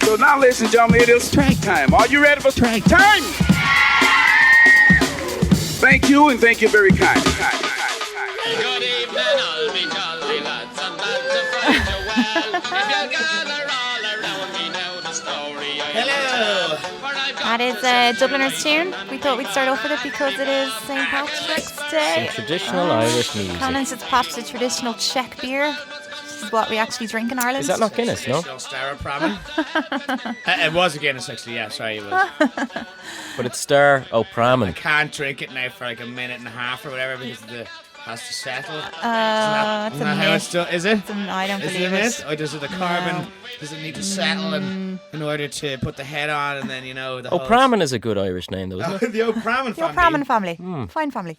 So now, ladies and gentlemen, it is track time. Are you ready for track time? Thank you, and thank you very kindly. Good evening, all me jolly lads, and glad to find you well. If you'll gather all around me now, the story I Hello. That is a Dubliner's tune. We thought we'd start off with it because it is St. Patrick's Day. Some traditional Irish music. Conan's just popped a traditional Czech beer. This is what we actually drink in Ireland. Is that not Guinness, no? Star of Pramen. It was a Guinness, actually. Yeah, sorry, it was. But it's Star I O'Pramen. can't drink it now for like a minute and a half or whatever because it has to settle. It's Isn't that how it's done? Is it? I don't Is believe it? it. Or does it the carbon? Does it need to settle in order to put the head on and then the whole... O'Pramen is a good Irish name, though, isn't it? The O'Pramen The family. O'Pramen family. Fine family.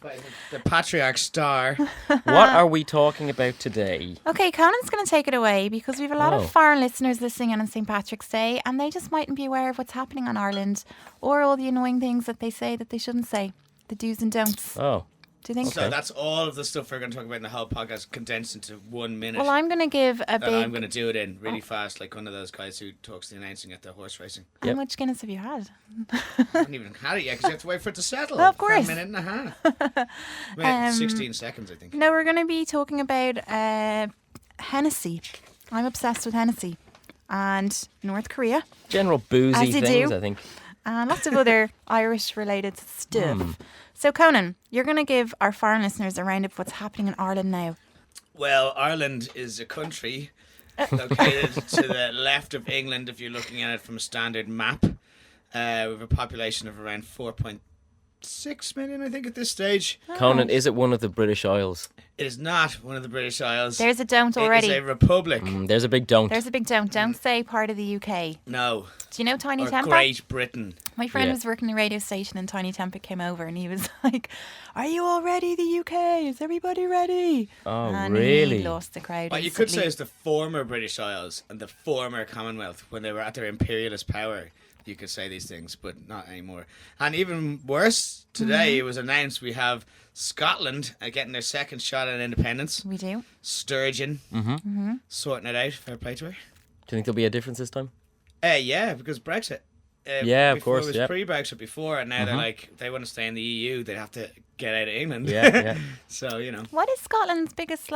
The patriarch star. What are we talking about today? Okay, Conan's going to take it away because we have a lot Oh. of foreign listeners listening in on St. Patrick's Day and they just mightn't be aware of what's happening on Ireland or all the annoying things that they say that they shouldn't say. The do's and don'ts. Oh. Do you think? So that's all of the stuff we're going to talk about in the whole podcast condensed into 1 minute. Well, I'm going to give a and big... I'm going to do it in really fast, like one of those guys who talks to the announcing at the horse racing. How much Guinness have you had? I haven't even had it yet because you have to wait for it to settle. Of For course. a minute and a half. 16 seconds, I think. No, we're going to be talking about Hennessy. I'm obsessed with Hennessy. And North Korea. General boozy As you things, do. I think. And lots of other Irish-related stuff. So, Conan, you're going to give our foreign listeners a roundup of what's happening in Ireland now. Well, Ireland is a country located to the left of England if you're looking at it from a standard map. We have a population of around 4.6 million, I think, at this stage. Conan, is it one of the British Isles? It is not one of the British Isles. There's a don't already. It is a republic. There's a big don't. There's a big don't. Don't say part of the UK. No. Do you know Tiny Or Temper? Great Britain. My friend Yeah. was working in a radio station and Tiny Temper came over and he was like, "Are you all ready, the UK? Is everybody ready?" Oh, and really? he lost the crowd. What you could say instantly. is the former British Isles and the former Commonwealth, when they were at their imperialist power, you could say these things, but not anymore. And even worse, today it was announced we have Scotland getting their second shot at independence. We do. Sturgeon sorting it out. Fair play to her. Do you think there'll be a difference this time? Yeah, because Brexit. Yeah, of before course, It was yeah. pre-Brexit before, and now they're like, they want to stay in the EU, they'd have to get out of England. Yeah. So, What is Scotland's biggest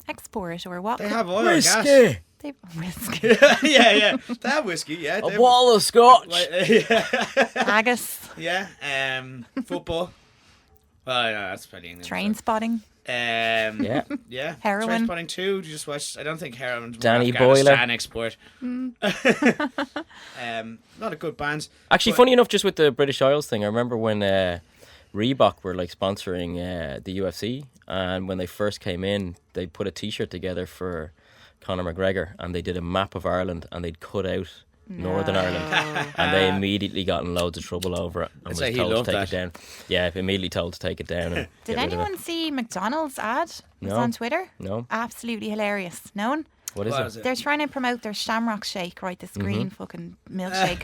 export or what? they have oil and gas. Whiskey! They whiskey, yeah. They have whiskey, yeah. A wall of scotch! haggis, Football. Well, no, that's pretty England. train spotting. Yeah. Yeah. Heroin. Trainspotting 2. Did you just watch? I don't think heroin. Danny Afghanistan Boyler. export. Not a good band. Actually, But- funny enough, just with the British Isles thing, I remember when Reebok were sponsoring the UFC, and when they first came in, they put a T-shirt together for Conor McGregor, and they did a map of Ireland, and they'd cut out Northern Ireland, and they immediately got in loads of trouble over it, and was say he told to loved take that. it down. Yeah, immediately told to take it down. And Did get rid of anyone it. see McDonald's ad? It's No. on Twitter. No. Absolutely hilarious. No one? What is What it? is it? They're trying to promote their Shamrock Shake, right? This Mm-hmm. green fucking milkshake.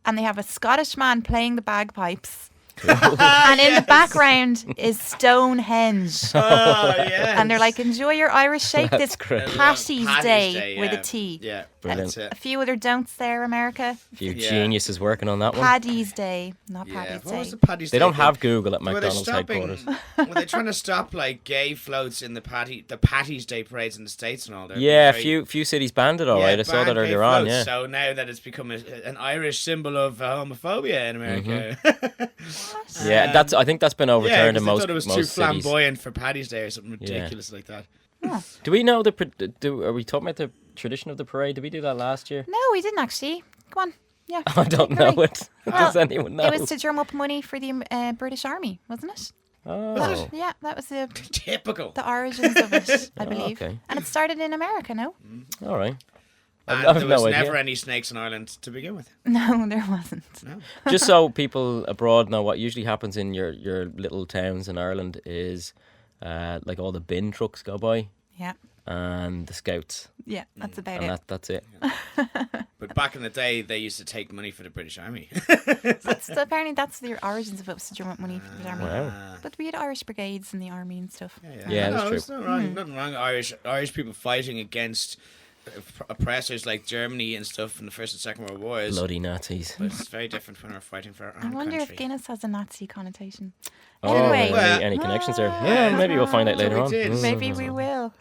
And they have a Scottish man playing the bagpipes. Ah, And in the background is Stonehenge. Oh, yes. And they're like, enjoy your Irish shake That's this great. Paddy's Day with yeah. a T. Yeah, Brilliant. that's A it. few other don'ts there, America. A few Yeah. geniuses working on that one. Paddy's Day, not Yeah. Paddy's What was Day. the Paddy's They Day don't thing? have Google at Were they McDonald's stopping? headquarters. Were they trying to stop gay floats in the Paddy's Day parades in the States and all? They're Yeah, a very- few cities banned it, all right. I saw banned that gay earlier on, floats. yeah. So now that it's become an Irish symbol of homophobia in America. Yeah, I think that's been yeah, overturned because in they most thought it was too most cities. flamboyant for Paddy's Day or something Yeah. ridiculous like that. Do we know are we talking about the tradition of the parade? Did we do that last year? No, we didn't actually. Go on. Yeah. I don't take it know away. it. Does anyone know? It was to drum up money for the British Army, wasn't it? Oh, Yeah, that was the Typical. origins of it, I believe. okay. And it started in America, no? all right. And I've there no was idea. never any snakes in Ireland to begin with. No, there wasn't. No. Just so people abroad know, what usually happens in your little towns in Ireland is all the bin trucks go by Yeah. and the scouts, Yeah, that's about and it. that's it. But back in the day, they used to take money for the British Army. Apparently that's the origins of it, was to drum up money for the army. Wow. But we had Irish brigades in the army and stuff. Yeah, that's no, true. It's not wrong. Nothing wrong. Irish people fighting against oppressors like Germany and stuff in the First and Second World Wars. Bloody Nazis. But it's very different when we're fighting for our I own wonder country. if Guinness has a Nazi connotation. Oh, Anyway. any connections there? Yeah, maybe we'll find out later we on. did. Maybe we will.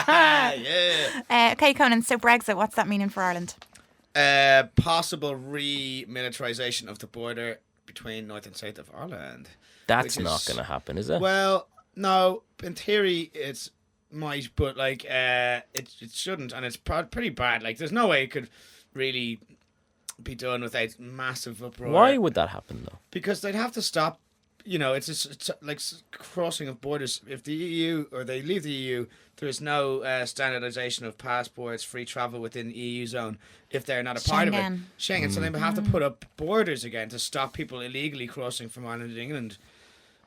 Yeah. Okay, Conan, so Brexit, what's that meaning for Ireland? Possible remilitarization of the border between North and South of Ireland. That's which not is- going to happen, is it? Well, no. In theory, it's might, but like it shouldn't, and it's pretty bad. Like, there's no way it could really be done without massive uproar. Why would that happen, though? Because they'd have to stop. You know, it's like crossing of borders. If the EU or they leave the EU, there is no standardization of passports, free travel within the EU zone if they're not a part of it. Schengen. So they have to put up borders again to stop people illegally crossing from Ireland to England,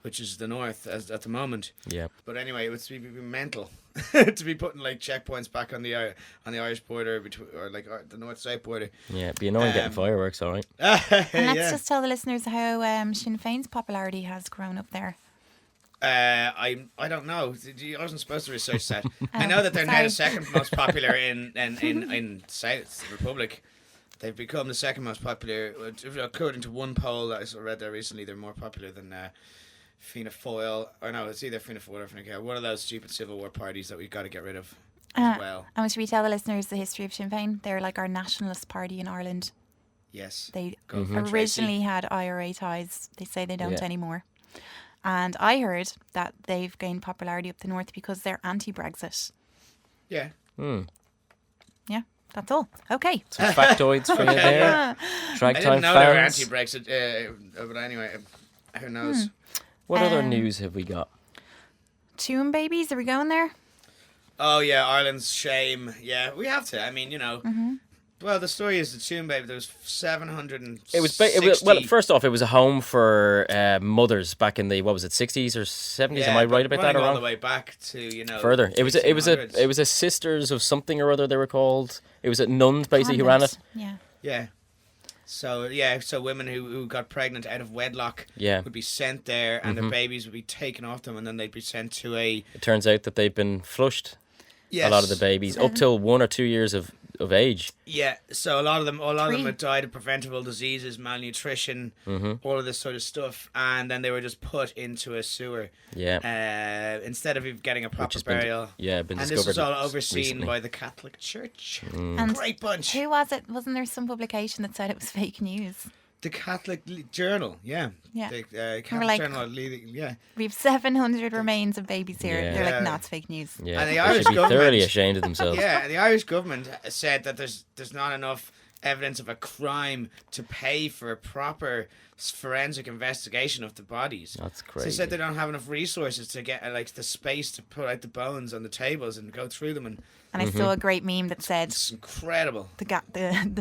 which is the north at the moment. Yeah. But anyway, it would be mental to be putting like checkpoints back on the Irish border between, or like the north-south border. Yeah, it'd be annoying getting fireworks, all right. And let's just tell the listeners how Sinn Féin's popularity has grown up there. I don't know. I wasn't supposed to research that. I know that they're now the sorry. second most popular in South Republic. They've become the second most popular, according to one poll that I read there recently. They're more popular than Fianna Fáil, or no, it's either Fianna Fáil or Fine Gael. One of those stupid civil war parties that we've got to get rid of as well. And should we tell the listeners the history of Sinn Féin? They're like our nationalist party in Ireland. Yes. They Go for it, originally had IRA ties. They say they don't Yeah. anymore. And I heard that they've gained popularity up the north because they're anti-Brexit. Yeah. Yeah, that's all. Okay. Some factoids for you there. I didn't Tragtime know they were fans. anti-Brexit, but anyway, who knows? What other news have we got? Tomb babies, are we going there? Oh yeah, Ireland's shame. Yeah, we have to. I mean, you know. Well, the story is the Tomb Baby. There was 760. It was well. First off, it was a home for mothers back in the 60s or 70s. Am I right about that or all wrong? the way back to Further, it was a 1800s. sisters of something or other they were called. It was a nuns basically who ran it. Convent. Yeah. So women who got pregnant out of wedlock Yeah. would be sent there, and their babies would be taken off them, and then they'd be sent to a. It turns out that they've been flushed. Yes. A lot of the babies up till 1 or 2 years of age. Yeah, so a lot of them Three. had died of preventable diseases, malnutrition, all of this sort of stuff, and then they were just put into a sewer. Yeah. Instead of getting a proper has been burial. been and this discovered was all overseen recently. by the Catholic Church. And Great bunch. who was it? Wasn't there some publication that said it was fake news? The Catholic Journal, yeah. Yeah. The Catholic like- Journal, yeah. We have 700 remains of babies here. Yeah. They're Yeah. like, no, it's fake news. Yeah. And the They Irish should be thoroughly government- ashamed of themselves. Yeah, the Irish government said that there's not enough evidence of a crime to pay for a proper forensic investigation of the bodies. That's So they crazy. said they don't have enough resources to get like the space to put out the bones on the tables and go through them, and And I saw a great meme that said it's incredible. the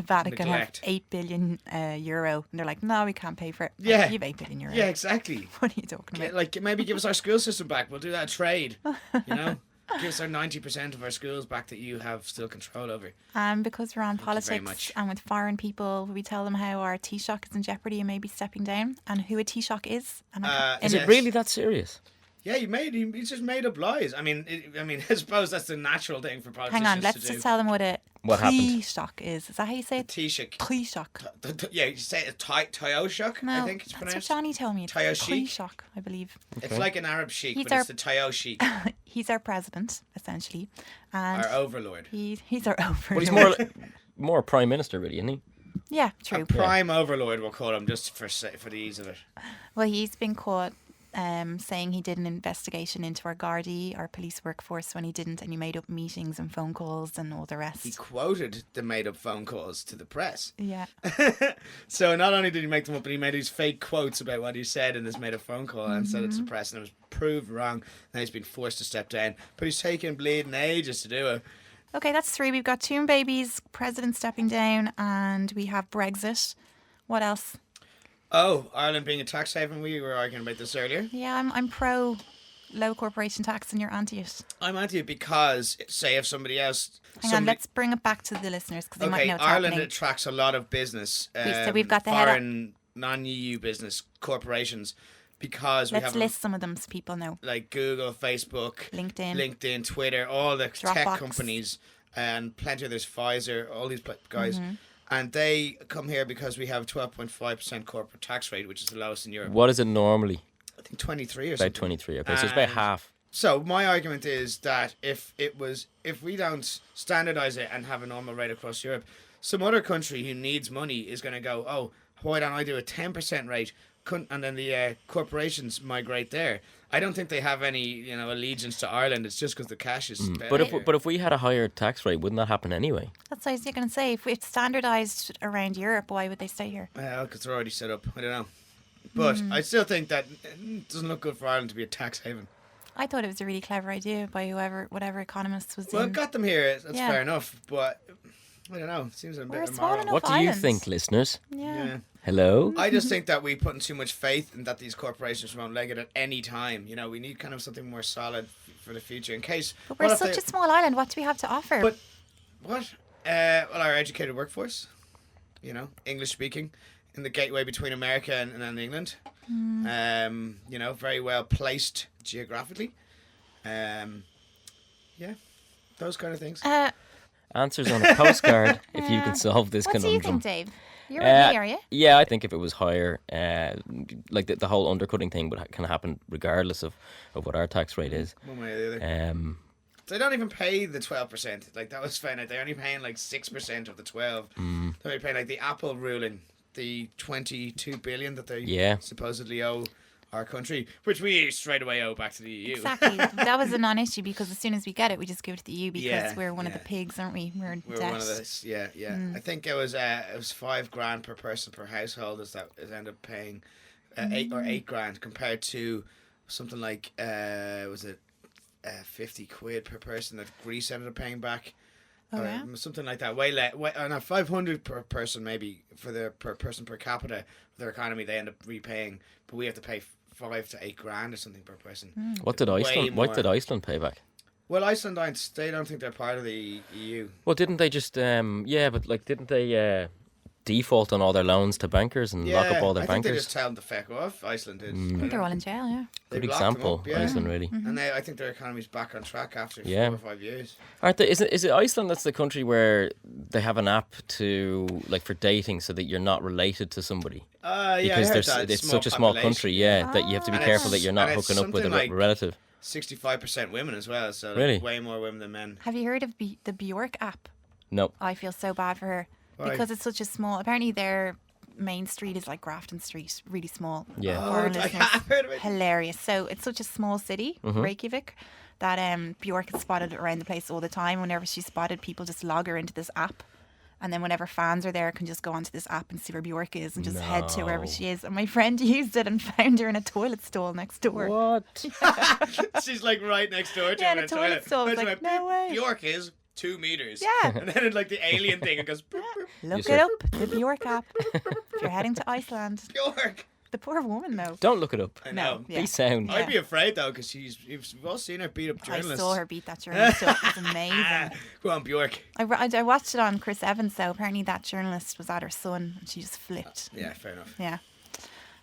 Vatican Neglect. have 8 billion euro. And they're like, no, we can't pay for it. Yeah. You have 8 billion euro. Yeah, exactly. What are you talking about? Like maybe give us our school system back. We'll do that trade. You know, give us our 90% of our schools back that you have still control over. And because we're on you very politics much. and with foreign people, we tell them how our Taoiseach is in jeopardy and maybe stepping down, and who a Taoiseach is. And Is Yes. it really that serious? Yeah, he just made up lies. I mean, I suppose that's the natural thing for politicians hang on, let's to do. just tell them what a What happened? Taoiseach is. Is that how you say it? Taoiseach. Taoiseach. Yeah, you say it Taoiseach, No, I think it's that's what pronounced. Johnny told me. It's Taoiseach? Taoiseach, I believe. It's like an Arab sheikh, He's but our- it's the Tao sheikh, He's our president, essentially. And our overlord. he's our overlord. Well, he's more prime minister, really, isn't he? Yeah, A true. prime overlord, we'll call him, just for the ease of it. Well, he's been caught saying he did an investigation into our Gardaí, our police workforce, when he didn't, and he made up meetings and phone calls and all the He rest. quoted the made-up phone calls to the press. Yeah. So not only did he make them up, but he made these fake quotes about what he said in this made-up phone call and said it to the press, and it was proved wrong. Now he's been forced to step down, but he's taken bleeding ages to do it. Okay, that's 3. We've got Tomb Babies, President stepping down, and we have Brexit. What else? Oh, Ireland being a tax haven. We were arguing about this earlier. Yeah, I'm pro low corporation tax, and you're anti it. I'm anti it because, say, if somebody else... Hang on, let's bring it back to the listeners because they might know what's Ireland happening. attracts a lot of business. So we've got the head up. foreign, non-EU business corporations because we Let's have list some of them so people know. like Google, Facebook, LinkedIn. Twitter, all the tech Dropbox. companies and plenty of there's Pfizer, all these guys. And they come here because we have 12.5% corporate tax rate, which is the lowest in Europe. What is it normally? I think 23 or About something. 23. Okay, so it's about half. So my argument is that if we don't standardise it and have a normal rate across Europe, some other country who needs money is going to go, oh, why don't I do a 10% rate? And then the corporations migrate there. I don't think they have any, allegiance to Ireland. It's just because the cash is better. But if we had a higher tax rate, wouldn't that happen anyway? That's what I was going to say. If it's standardised around Europe, why would they stay here? Well, because they're already set up. I don't know. But I still think that it doesn't look good for Ireland to be a tax haven. I thought it was a really clever idea by whatever economist was Well, in. it got them here. That's Yeah. fair enough. But I don't know. It seems a We're bit a small immoral. enough What do you island. think, listeners? Yeah. Hello? I just think that we put in too much faith in that these corporations won't leg it at any time. We need kind of something more solid for the future in case. But we're what if such they- a small island. What do we have to offer? But what? Well, our educated workforce. English speaking, in the gateway between America and England. Very well placed geographically. Those kind of things. Answers on a postcard if you can solve this what do conundrum. you think, Dave? You're with me, are you? Yeah, I think if it was higher, like the whole undercutting thing would kind of happen regardless of what our tax rate is. One way or the other. They don't even pay the 12%. Like, that was found out. They're only paying like 6% of the 12. They're only paying like the Apple ruling, the 22 billion that they supposedly owe our country, which we straight away owe back to the EU. Exactly. That was a non-issue because as soon as we get it, we just give it to the EU because Yeah, we're one of yeah. the pigs, aren't we? We're in We're debt. one of those, yeah. I think it was $5,000 per person per household is ended up paying $8,000 compared to something like was it 50 quid per person that Greece ended up paying back. Oh, Or yeah? something like that. Way less. No, 500 per person maybe for their per person per capita. Their economy they end up repaying, but we have to pay $5,000 to $8,000 or something per person. What did Way Iceland? more. What did Iceland pay back? Well, Iceland they don't think they're part of the EU. Well, didn't they just didn't they default on all their loans to bankers and lock up all their I think they bankers? just tell them to feck off. Iceland did. I think they're all in jail, yeah. They Good locked them example, up, yeah. Iceland really. And I think their economy's back on track after 4 or 5 years. Aren't they? Is it Iceland that's the country where they have an app to for dating so that you're not related to somebody? Yeah, Because I heard that. it's such a small population. country, that you have to be And careful it's- that you're not and it's hooking up with a something like- relative. 65% women as well, so Really? way more women than men. Have you heard of the Bjork app? No. I feel so bad for her Why? because it's such a small. Apparently, their main street is like Grafton Street, really small. Yeah. For our I listeners. have heard of it. Hilarious. So it's such a small city, Reykjavik, that Bjork is spotted around the place all the time. Whenever she's spotted, people just log her into this app. And then whenever fans are there, can just go onto this app and see where Bjork is and just head to wherever No. she is. And my friend used it and found her in a toilet stall next door. What? She's like right next door to Yeah, him in a toilet stall. It's Imagine like, no way. Bjork is 2 meters. Yeah. And then like the alien thing, it goes, boop, boop, Look You it said- up, the Bjork app. If you're heading to Iceland. Bjork. The poor woman, though. Don't look it up. I No, know. yeah. Be sound. I'd be afraid though, because we've all seen her beat up I journalists. saw her beat that journalist up. It was amazing. Go on, Bjork. I watched it on Chris Evans, though. Apparently, that journalist was at her son and she just flipped. Yeah, fair enough. Yeah.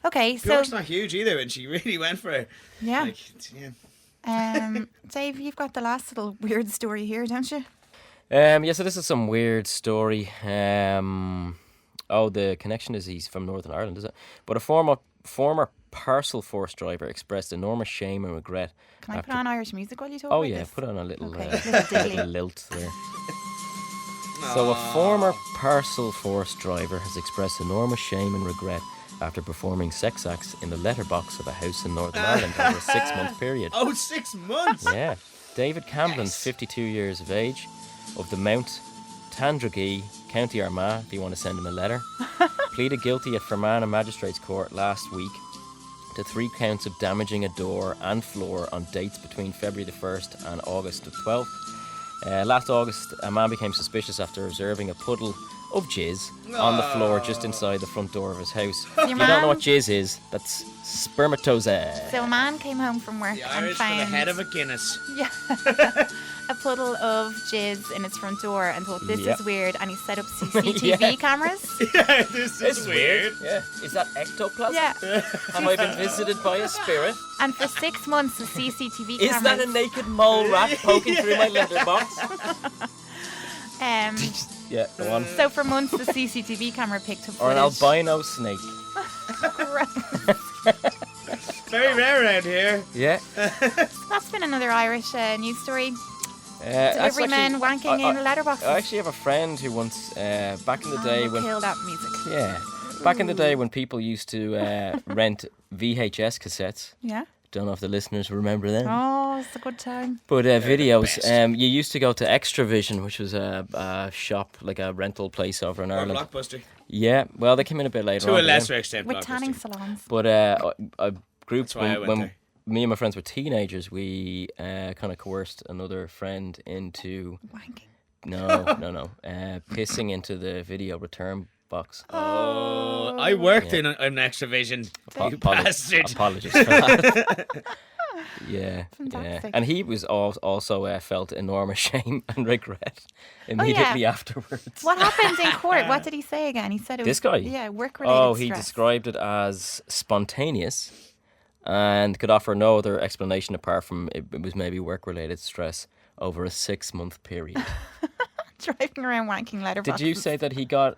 Okay, so Bjork's not huge either, and she really went for it. yeah. Like, yeah. Dave, you've got the last little weird story here, don't you? So this is some weird story. The connection is he's from Northern Ireland, is it? But a former parcel force driver expressed enormous shame and regret. Can I put on Irish music while you talk Oh about yeah, this? put on a little, Okay, little diddly. little lilt there. So a former parcel force driver has expressed enormous shame and regret after performing sex acts in the letterbox of a house in Northern Ireland over a 6-month period. Oh, 6 months. Yeah. David Camblin, 52 years of age, of the Mount Tandragee, County Armagh, if you want to send him a letter, pleaded guilty at Fermanagh Magistrates Court last week to 3 counts of damaging a door and floor on dates between February the 1st and August the 12th. Last August, a man became suspicious after observing a puddle of jizz on the floor just inside the front door of his house. If you don't know what jizz is, that's spermatozoa. So a man came home from work The and Irish for the found head of a Guinness. a puddle of jizz in his front door and thought, this Yeah. is weird. And he set up CCTV cameras. Yeah, this is weird. Yeah. Is that ectoplasm? Yeah. Have I been visited by a spirit? And for 6 months, the CCTV Is cameras... that a naked mole rat poking through my letterbox? Yeah, go on. So for months, the CCTV camera picked up Or an footage. albino snake. Very rare around here. Yeah. That's been another Irish news story. That's Delivery men actually- wanking in letterboxes. I actually have a friend who once, back in the day when... Kill that music. Yeah. Back in the day when people used to rent VHS cassettes. Yeah. Don't know if the listeners remember them. Oh, it's a good time. But videos, best. you used to go to Extravision, which was a shop, like a rental place over in Or Ireland. Blockbuster. Yeah, well, they came in a bit later To on. a lesser extent, With Blockbuster. tanning salons. But a group, That's why I went when there. me and my friends were teenagers, we kind of coerced another friend into... Wanking. No. Pissing into the video return box. Oh, I worked in an Extravision. You bastard. Apologies for that. Yeah. Fantastic. And he was also felt enormous shame and regret immediately afterwards. What happened in court? What did he say again? He said it was... This guy? Yeah, work-related Oh, he stress. described it as spontaneous and could offer no other explanation apart from it was maybe work-related stress over a 6-month period. Driving around wanking letterboxes. Did you say that he got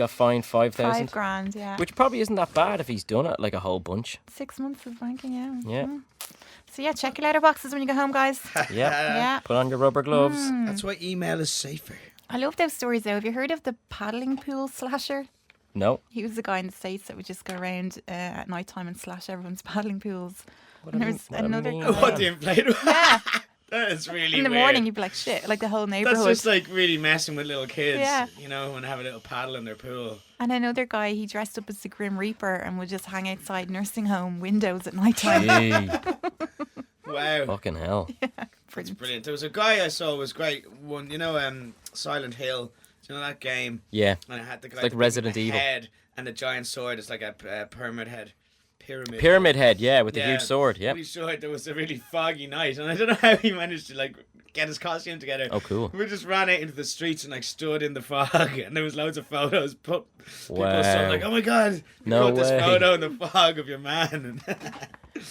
fined 5,000? $5,000, yeah. Which probably isn't that bad if he's done it like a whole bunch. 6 months of wanking, yeah. Yeah. So yeah, check your letterboxes when you go home, guys. Yeah. Yeah. Put on your rubber gloves. That's why email is safer. I love those stories though. Have you heard of the paddling pool slasher? No. He was the guy in the States that would just go around at night time and slash everyone's paddling pools. And there was another guy. What, the inflatable? Yeah. That is really In the weird. morning, you'd be like, shit, like the whole neighborhood. That's just like really messing with little kids, Yeah. you know, when they have a little paddle in their pool. And another guy, he dressed up as the Grim Reaper and would just hang outside nursing home windows at night time. Gee, Wow. fucking hell. Brilliant. Brilliant. There was a guy I saw was great. One, you know, Silent Hill. Do you know that game? Yeah. And it had the guy like with Resident the Evil. head and the giant sword. It's like a pyramid head. Pyramid head, yeah, with the Yeah. huge sword, yeah. Really short. There was a really foggy night, and I don't know how he managed to like get his costume together. Oh, cool. We just ran out into the streets and like stood in the fog, and there was loads of photos. People Wow. saw like, "Oh my god, you No wrote this way. photo in the fog of your man."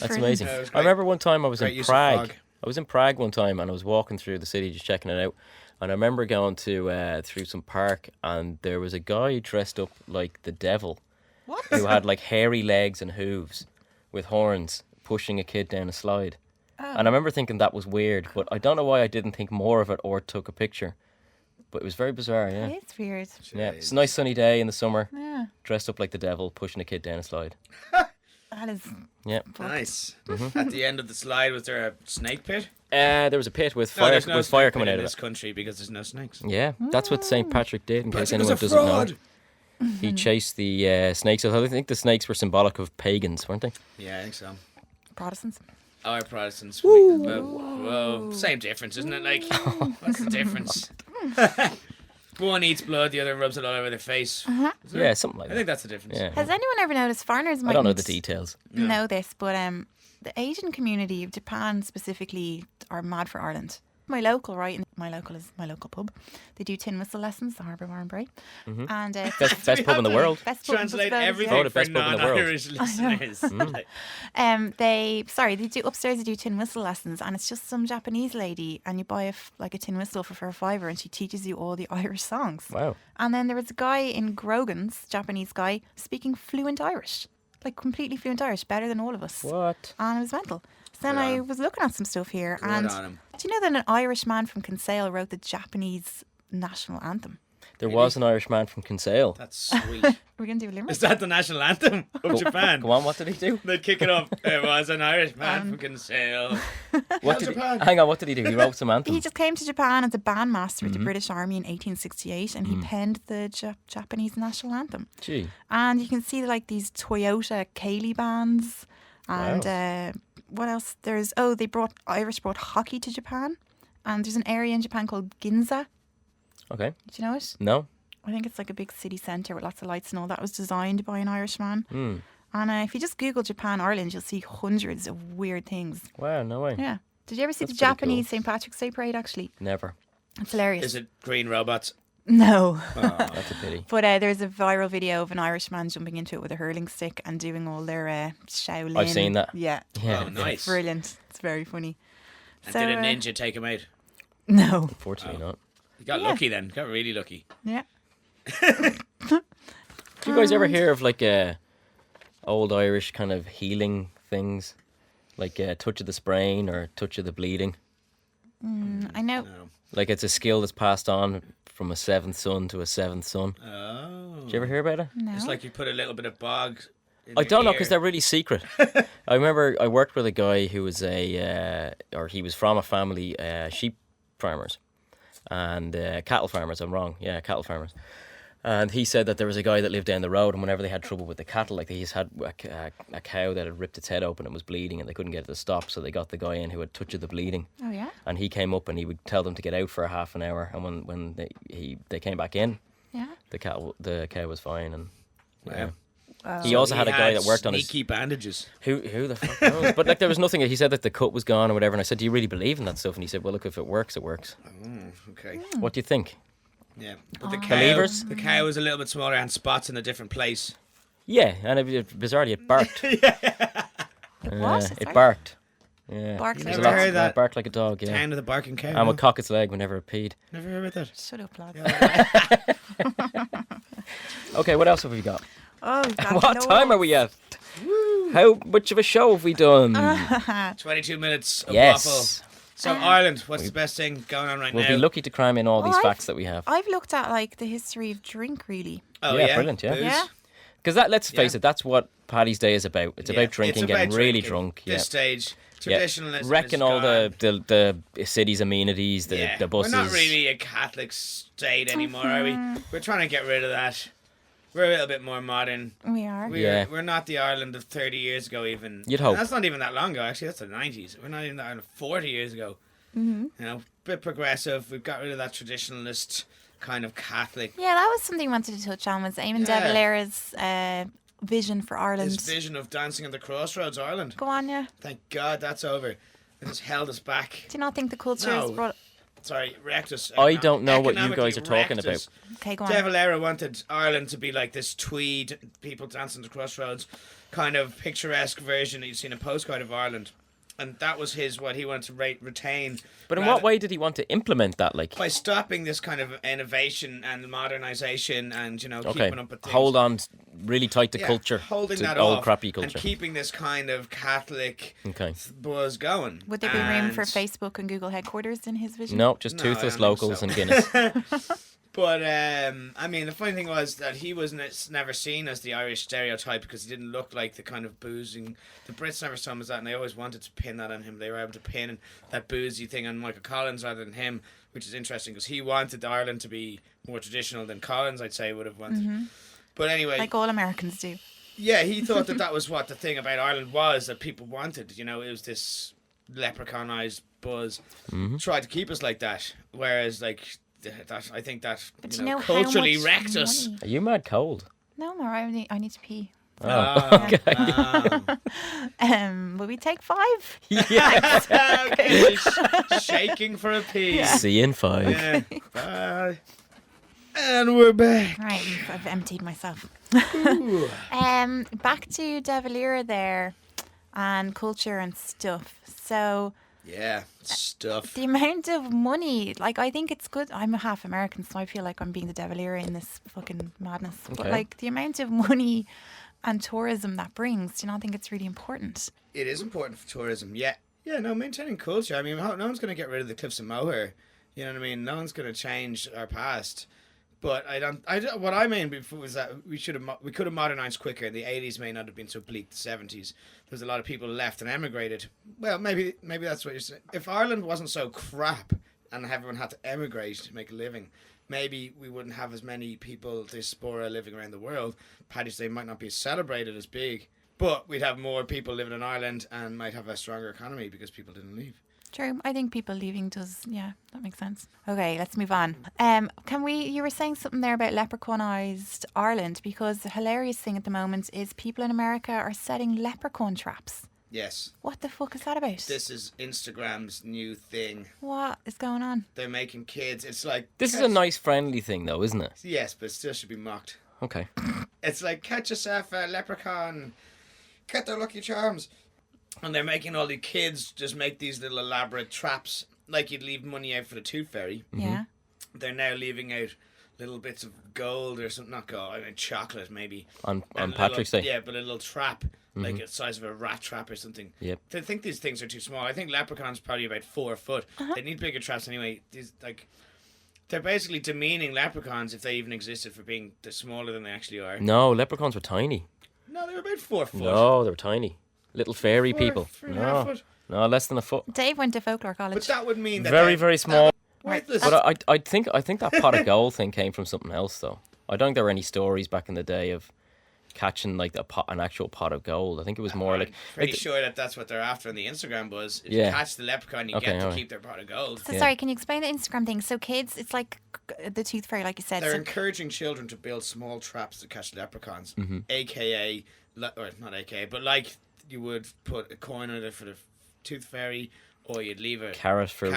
That's amazing. Yeah, it was I great. remember one time I was Great in use of Prague. fog. I was in Prague one time and I was walking through the city just checking it out. And I remember going to through some park and there was a guy dressed up like the devil. What? Who had like hairy legs and hooves with horns pushing a kid down a slide. Oh. And I remember thinking that was weird, but I don't know why I didn't think more of it or took a picture. But it was very bizarre, yeah. It's weird. Yeah, it's a nice sunny day in the summer, Yeah. dressed up like the devil, pushing a kid down a slide. That is... Yeah. Nice. Mm-hmm. At the end of the slide, was there a snake pit? There was a pit with No, fire, there's no with fire snake coming pit out in of this it. country because there's no snakes. Yeah, that's what St. Patrick did, in case Patrick was anyone a doesn't fraud. know. He chased the snakes. I think the snakes were symbolic of pagans, weren't they? Yeah, I think so. Protestants. Our Protestants. Well, same difference, isn't it? Like, what's the difference? One eats blood, the other rubs it all over their face. Yeah, something like I that. think that's the difference. Yeah. Has anyone ever noticed foreigners might I don't know the details. know this, but the Asian community of Japan specifically are mad for Ireland. My local, right? And my local is my local pub. They do tin whistle lessons, the Harbour Bar and Bray. And Best We pub in the have to world. best pub in Translate Suppose, everything Oh, the for best pub in the world. non-Irish listeners. Like, they do upstairs. They do tin whistle lessons, and it's just some Japanese lady, and you buy a tin whistle for a fiver, and she teaches you all the Irish songs. Wow. And then there was a guy in Grogan's, Japanese guy, speaking fluent Irish, like completely fluent Irish, better than all of us. What? And it was mental. So then Good on I him. was looking at some stuff here, Good and on him. do you know that an Irish man from Kinsale wrote the Japanese national anthem? There was an Irish man from Kinsale. That's sweet. We're going to do a limerick. Is that the national anthem of Japan? Go on, what did he do? They'd kick it up. There was an Irish man from Kinsale. What did he, Japan. hang on, what did he do? He wrote some anthem. He just came to Japan as a bandmaster with the British Army in 1868, and he penned the Japanese national anthem. Gee. And you can see like these Toyota Ceilidh bands, and what else? Irish brought hockey to Japan, and there's an area in Japan called Ginza. Okay. Do you know it? No? I think it's like a big city centre with lots of lights and all. That was designed by an Irishman. Mm. And if you just Google Japan, Ireland, you'll see hundreds of weird things. Wow, no way. Yeah. Did you ever see That's the pretty Japanese cool. St. Patrick's Day parade, actually? Never. It's hilarious. Is it green robots? No. That's a pity. But there's a viral video of an Irishman jumping into it with a hurling stick and doing all their Shaolin. I've seen that. Yeah. Yeah. Oh, nice. Brilliant. It's very funny. And So, did a ninja take him out? No. Unfortunately not. You got lucky then. Got really lucky. Yeah. Do you guys ever hear of like old Irish kind of healing things, like touch of the sprain or touch of the bleeding? I know. No. Like it's a skill that's passed on from a seventh son to a seventh son. Oh. Did you ever hear about it? No. It's like you put a little bit of bog. In I your don't know ear. because they're really secret. I remember I worked with a guy who was he was from a family sheep farmers and cattle farmers. I'm wrong. Yeah, cattle farmers. And he said that there was a guy that lived down the road, and whenever they had trouble with the cattle, like they just had a cow that had ripped its head open and was bleeding, and they couldn't get it to stop, so they got the guy in who had touch of the bleeding. Oh yeah. And he came up and he would tell them to get out for a half an hour, and when they came back in, Yeah. the cow was fine. And Wow. he also had a guy that worked on his. sneaky bandages. Who the fuck knows? But like there was nothing. He said that the cut was gone or whatever, and I said, "Do you really believe in that stuff?" And he said, "Well, look, if it works, it works." Okay. What do you think? Yeah. But the Believers? the cow was a little bit smaller and spots in a different place. Yeah, and bizarrely it barked. What? It barked. Yeah. Barks You like never a heard dog. that? It barked like a dog. Yeah. Town of the barking cow. And would cock its leg whenever it peed. Never heard about that. Shut up, lad. Okay, what else have we got? Oh, God, What time are we at? How much of a show have we done? 22 minutes of Yes. waffle. So Ireland, what's the best thing going on right We'll now? be lucky to cram in all these I've- facts that we have. I've looked at like the history of drink, really. Oh Yeah, brilliant, yeah. Booze? Yeah. Because let's face Yeah. it, that's what Paddy's Day is about. It's Yeah, about drinking, it's about getting really drinking. drunk. This Yeah. stage, Yeah. traditionalism Wrecking is all gone. the city's amenities, the buses. We're not really a Catholic state anymore, are we? We're trying to get rid of that. We're a little bit more modern. We are. We're not the Ireland of 30 years ago, even. You'd hope. And that's not even that long ago, actually. That's the 90s. We're not even that Ireland of 40 years ago. You know, bit progressive. We've got rid of that traditionalist kind of Catholic. Yeah, that was something I wanted to touch on. Was Eamon Yeah. de Valera's vision for Ireland? His vision of dancing at the crossroads, Ireland. Go on, yeah. Thank God that's over. It has held us back. Do you not think the culture has No. brought? Sorry, wrecked us. I don't know what you Economically guys are talking wrecked about. us. Okay, go on. De Valera wanted Ireland to be like this tweed, people dancing at the crossroads, kind of picturesque version that you've seen in a postcard of Ireland. And that was what he wanted to retain. But in rather- what way did he want to implement that? Like, By stopping this kind of innovation and modernization and, okay, keeping up with things. hold on really tight to Yeah, culture, holding to that old off crappy and culture. keeping this kind of Catholic Okay. buzz going. Would there be room for And- Facebook and Google headquarters in his vision? No, just No, I toothless don't think locals so. and Guinness. But I mean, the funny thing was that he was never seen as the Irish stereotype because he didn't look like the kind of boozing. The Brits never saw him as that, and they always wanted to pin that on him. They were able to pin that boozy thing on Michael Collins rather than him, which is interesting because he wanted Ireland to be more traditional than Collins, I'd say, would have wanted. But anyway, Like all Americans do. yeah, he thought that was what the thing about Ireland was that people wanted. You know, it was this leprechaunized buzz. Tried to keep us like that, whereas like. That I think that But you know, how culturally much wrecked us. money- Are you mad cold? No, more. I need to pee. Oh, Will we take 5? Yeah. okay. Shaking for a pee. See you in 5. Yeah. Bye. And we're back. Right, I've emptied myself. Ooh. Back to De Valera there, and culture and stuff. So Yeah, stuff. the amount of money, like I think it's good. I'm a half American, so I feel like I'm being the De Valera in this fucking madness. But Okay. like the amount of money and tourism that brings, do you not think it's really important? It is important for tourism. Yeah. Yeah, no, maintaining culture. I mean, no one's going to get rid of the cliffs of Moher. You know what I mean? No one's going to change our past. But what I mean before was that we could have modernized quicker. The 80s may not have been so bleak. The 70s, there's a lot of people left and emigrated. Well, maybe that's what you're saying. If Ireland wasn't so crap and everyone had to emigrate to make a living, maybe we wouldn't have as many people diaspora living around the world. Paddy's Day might not be celebrated as big, but we'd have more people living in Ireland and might have a stronger economy because people didn't leave. True. I think people leaving does, yeah, that makes sense. Okay, let's move on. You were saying something there about leprechaunized Ireland, because the hilarious thing at the moment is people in America are setting leprechaun traps. Yes. What the fuck is that about? This is Instagram's new thing. What is going on? They're making kids. It's like... This is a nice, friendly thing, though, isn't it? Yes, but it still should be mocked. Okay. It's like, catch yourself a leprechaun. Get their lucky charms. And they're making all the kids just make these little elaborate traps. Like you'd leave money out for the tooth fairy. Yeah. they're now leaving out little bits of gold or something, not gold, I mean chocolate maybe. On And a Patrick's little, Day. Yeah, but a little trap, like the size of a rat trap or something. Yep. They think these things are too small. I think leprechauns probably about 4 foot. They need bigger traps anyway. These they're basically demeaning leprechauns if they even existed for being smaller than they actually are. No, leprechauns were tiny. No, they were about 4 foot. No, they were tiny. Little fairy 4, people. 3.5 foot. No, less than a foot. Dave went to folklore college. But that would mean that Very, very small. Worthless. But I think that pot of gold thing came from something else, though. I don't think there were any stories back in the day of catching like an actual pot of gold. I think it was more like pretty sure that's what they're after on the Instagram buzz. If Yeah. you catch the leprechaun, you Okay, get to alright. keep their pot of gold. So sorry, can you explain the Instagram thing? So kids, it's like the tooth fairy, like you said. They're So encouraging children to build small traps to catch leprechauns, Mm-hmm. aka, or not aka, but like you would put a coin on it for the tooth fairy, or you'd leave a carrot for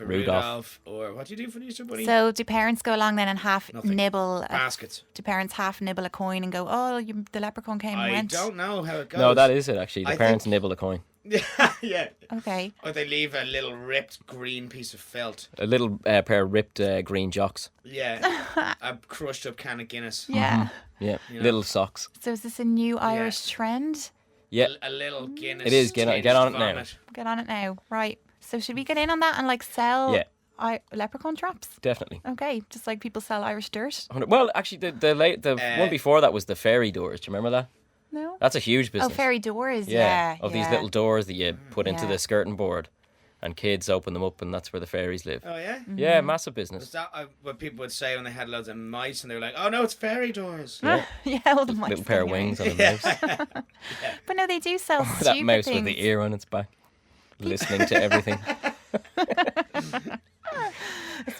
Rudolph, or what do you do for the Easter bunny? So do parents go along then and half Nothing. nibble? Baskets. Do parents half nibble a coin and go, "Oh, the leprechaun came and I went"? don't know how it goes. No, that is it actually. The I parents think- nibble a coin. Yeah. Okay. Or they leave a little ripped green piece of felt. A little pair of ripped green jocks. Yeah. A crushed up can of Guinness. Yeah. Yeah, You know. little socks. So is this a new Irish trend? Yeah, A little Guinness. It is. Get on- tinged on it now. vomit. Get on it now, right? So should we get in on that and like sell Yeah. leprechaun traps? definitely. Okay, just like people sell Irish dirt. Well, actually, the one before that was the fairy doors. Do you remember that? No. That's a huge business. Oh, fairy doors. Yeah. of these little doors that you put into Yeah. the skirting board, and kids open them up, and that's where the fairies live. Oh, yeah? Yeah, massive Is business. that what people would say when they had loads of mice and they were like, oh no, it's fairy doors? Yeah, all the mice. Little pair of anyway. wings on a mouse. But no, they do sell that stupid mouse things. with the ear on its back, listening to everything.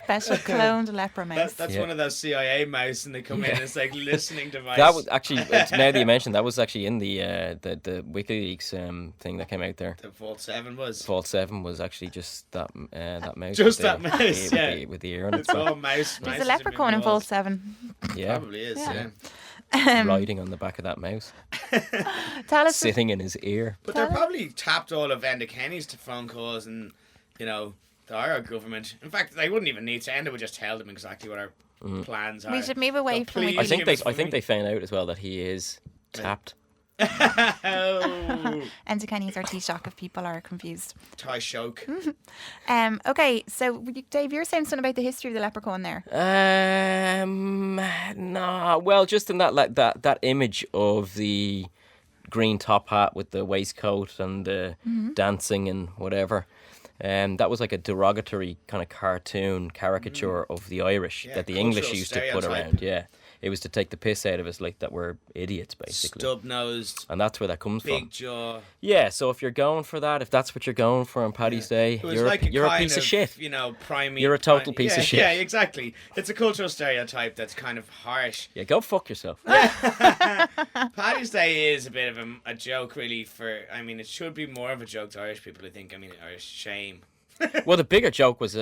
Special cloned leper mouse. That's Yeah. one of those CIA mice and they come in and it's like listening device. That was actually now that you mentioned, that was actually in the WikiLeaks thing that came out there. the Vault 7 was. Vault 7 was actually just that mouse. Just with that the, mouse, with yeah. with the ear on its It's all back. mouse. There's mice a leprechaun in Vault 7. Yeah, Probably is, Yeah. yeah. riding on the back of that mouse, Tell us. sitting in his ear. But they're probably tapped all of Enda Kenny's to phone calls and, you know, the Irish government. In fact, they wouldn't even need to. Enda would just tell them exactly what our plans are. We should move away So from please I think give they us I think money. they found out as well that he is tapped. Oh, Enda Kenny is our Taoiseach if people are confused. Ty Shoke. Okay, so Dave, you're saying something about the history of the leprechaun there. Nah. Well, just in that image of the green top hat with the waistcoat and the dancing and whatever. That was like a derogatory kind of cartoon caricature of the Irish Yeah, that the English cultural used to put stereotype. around. Yeah, it was to take the piss out of us, like that we're idiots basically, Stub-nosed, and that's where that comes big from. jaw. Yeah, so if you're going for that, if that's what you're going for on Paddy's Day, It was you're like you're a kind piece of shit. You know, primate. You're a total piece of shit. Yeah, exactly. It's a cultural stereotype that's kind of harsh. Yeah, go fuck yourself. Paddy's Day is a bit of a joke, really. I mean, it should be more of a joke to Irish people, I think. I mean, Irish shame. Well, the bigger joke was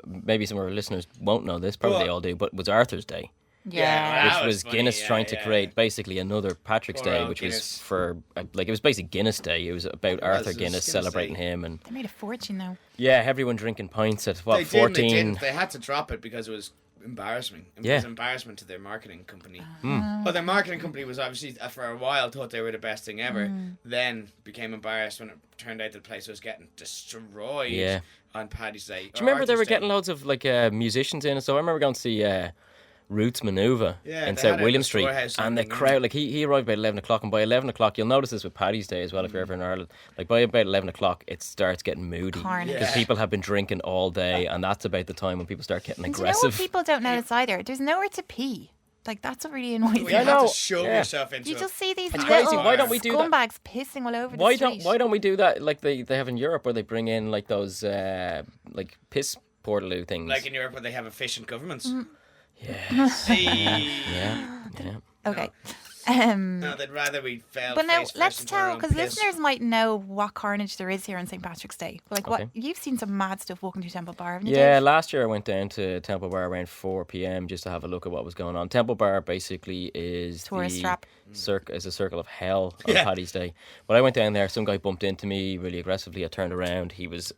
maybe some of our listeners won't know this, probably What? they all do, but was Arthur's Day, Yeah, which that was was funny, Guinness yeah, trying to yeah. create basically another Patrick's Poor Day, old which Guinness. was for like it was basically Guinness Day. It was about Arthur it was Guinness Guinness celebrating Day. him, and They made a fortune though. yeah, everyone drinking pints at what They didn't, 14. they didn't. They had to drop it because it was embarrassing. It Yeah. was embarrassment to their marketing company. Well, their marketing company was obviously, for a while, thought they were the best thing ever. Then became embarrassed when it turned out the place was getting destroyed Yeah. on Paddy's Day. Do you remember they were getting loads of like musicians in and so I remember going to see Roots Maneuver Yeah, in they South had it at William the Street, Storehouse and the something, crowd, like he arrived by 11 o'clock, and by 11 o'clock, you'll notice this with Paddy's Day as well if you're ever in Ireland, like by about 11 o'clock it starts getting moody Carnage. because Yeah. people have been drinking all day, and that's about the time when people start getting And do you know what aggressive. people don't notice either? There's nowhere to pee. Like that's what really annoys You me. Yeah, have no, to shove yeah. yourself into You it. just see these It's little crazy. Why don't we do that? scumbags pissing all over the Why street. don't we do that like they have in Europe, where they bring in like those like piss portaloo things? Like in Europe where they have efficient governments. yes. Hey. yeah. Okay. No, they'd rather we fail. But now face let's first into our tell, own because piss. listeners might know what carnage there is here on St. Patrick's Day. Like what Okay. you've seen some mad stuff walking through Temple Bar, haven't you? Yeah, Dave? last year I went down to Temple Bar around 4 p.m. just to have a look at what was going on. Temple Bar basically is Tourist the trap. is a circle of hell on Yeah. Paddy's Day. But I went down there, some guy bumped into me really aggressively. I turned around, he was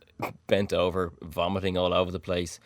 bent over, vomiting all over the place.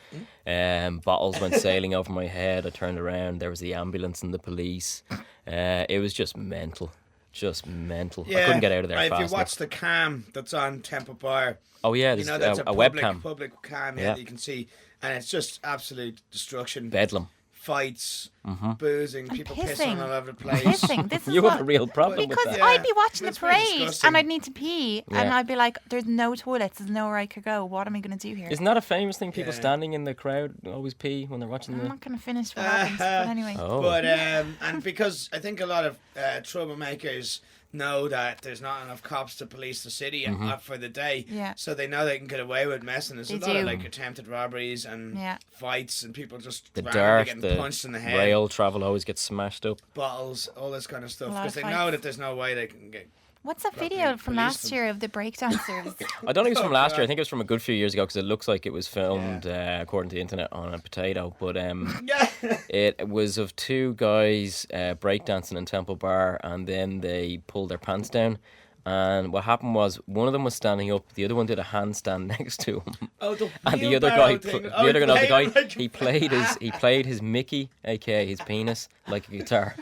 Bottles went sailing over my head. I turned around. There was the ambulance and the police. It was just mental. Just mental. I couldn't get out of there If fast you watch enough. the cam that's on Temple Bar, Oh, yeah, you there's know that's a public, webcam. public cam Yeah. that you can see, and it's just absolute destruction. Bedlam. Fights, boozing, people pissing pissing. all over the place. Pissing. This is You what, have a real problem with because that. Yeah. I'd be watching the It's pretty parade disgusting. and I'd need to pee, and Yeah. I'd be like, "There's no toilets. There's nowhere I could go. What am I going to do here?" Isn't that a famous thing? People Yeah. standing in the crowd always pee when they're watching I'm the... not going to finish what happens, but anyway. Oh. But and because I think a lot of troublemakers know that there's not enough cops to police the city for the day, Yeah. so they know they can get away with messing. There's They a lot of do. like attempted robberies and Yeah. fights and people just The randomly dirt, getting the punched in the head, rail travel always gets smashed up. bottles, all this kind of stuff, A lot because of they know fights. that there's no way they can get. What's that properly video from police last them. year of the breakdancers? I don't think it was from last year. I God. think it was from a good few years ago because it looks like it was filmed, according to the internet, on a potato. But Yeah. it was of two guys breakdancing in Temple Bar, and then they pulled their pants down. And what happened was one of them was standing up, the other one did a handstand next to him, Oh, the and the other guy, wheelbarrow thing. the other no, the guy, like- he played his Mickey, aka his penis, like a guitar.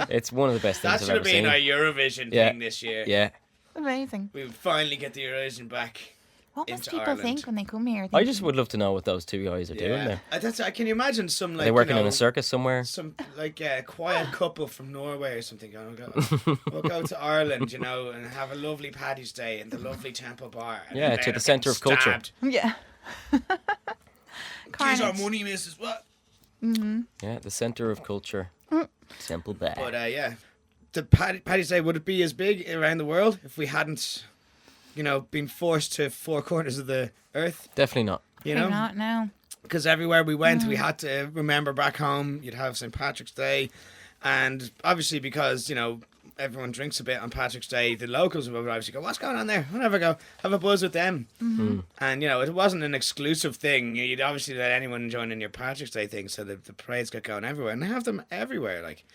It's one of the best That things should I've have ever been seen. our Eurovision Yeah. thing this year. Yeah, Amazing. We would finally get the Eurovision back. What must Into people Ireland. think when they come here? I just would love to know what those two guys are doing there. Can you imagine some Are like they working you know, in a circus somewhere? some like quiet couple from Norway or something. We'll go to Ireland, and have a lovely Paddy's Day in the lovely Temple Bar. And Yeah, then to the they're centre of getting culture. stabbed. Yeah. Here's our Carnage. money, Mrs. What? Yeah, the centre of culture. Temple Bar. But the Paddy's Day, would it be as big around the world if we hadn't, been forced to four corners of the earth? Definitely not. You Probably know, not now. because everywhere we went, we had to remember back home. You'd have St. Patrick's Day, and obviously because everyone drinks a bit on Patrick's Day, the locals would obviously go, "What's going on there?" Whenever go have a buzz with them, and it wasn't an exclusive thing. You'd obviously let anyone join in your Patrick's Day thing, so the parades got going everywhere, and they have them everywhere. Like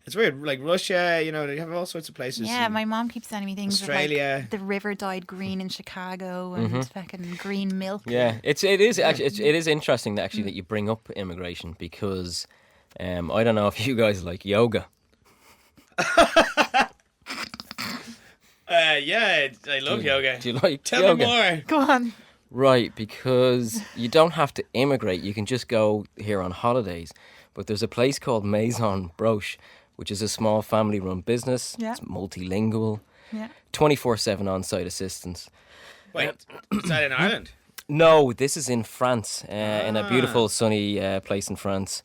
it's weird, like Russia, they have all sorts of places. Yeah, and my mom keeps sending me things Australia. of like the river dyed green in Chicago and fucking green milk. Yeah, it is actually it is interesting that that you bring up immigration because I don't know if you guys like yoga. Yeah, I love yoga. Do you like Tell yoga? me more. Go on. Right, because you don't have to immigrate. You can just go here on holidays. But there's a place called Maison Broche, which is a small family-run business. Yeah. It's multilingual, Yeah. 24/7 on-site assistance. Wait, is that in Ireland? No, this is in France, in a beautiful sunny place in France.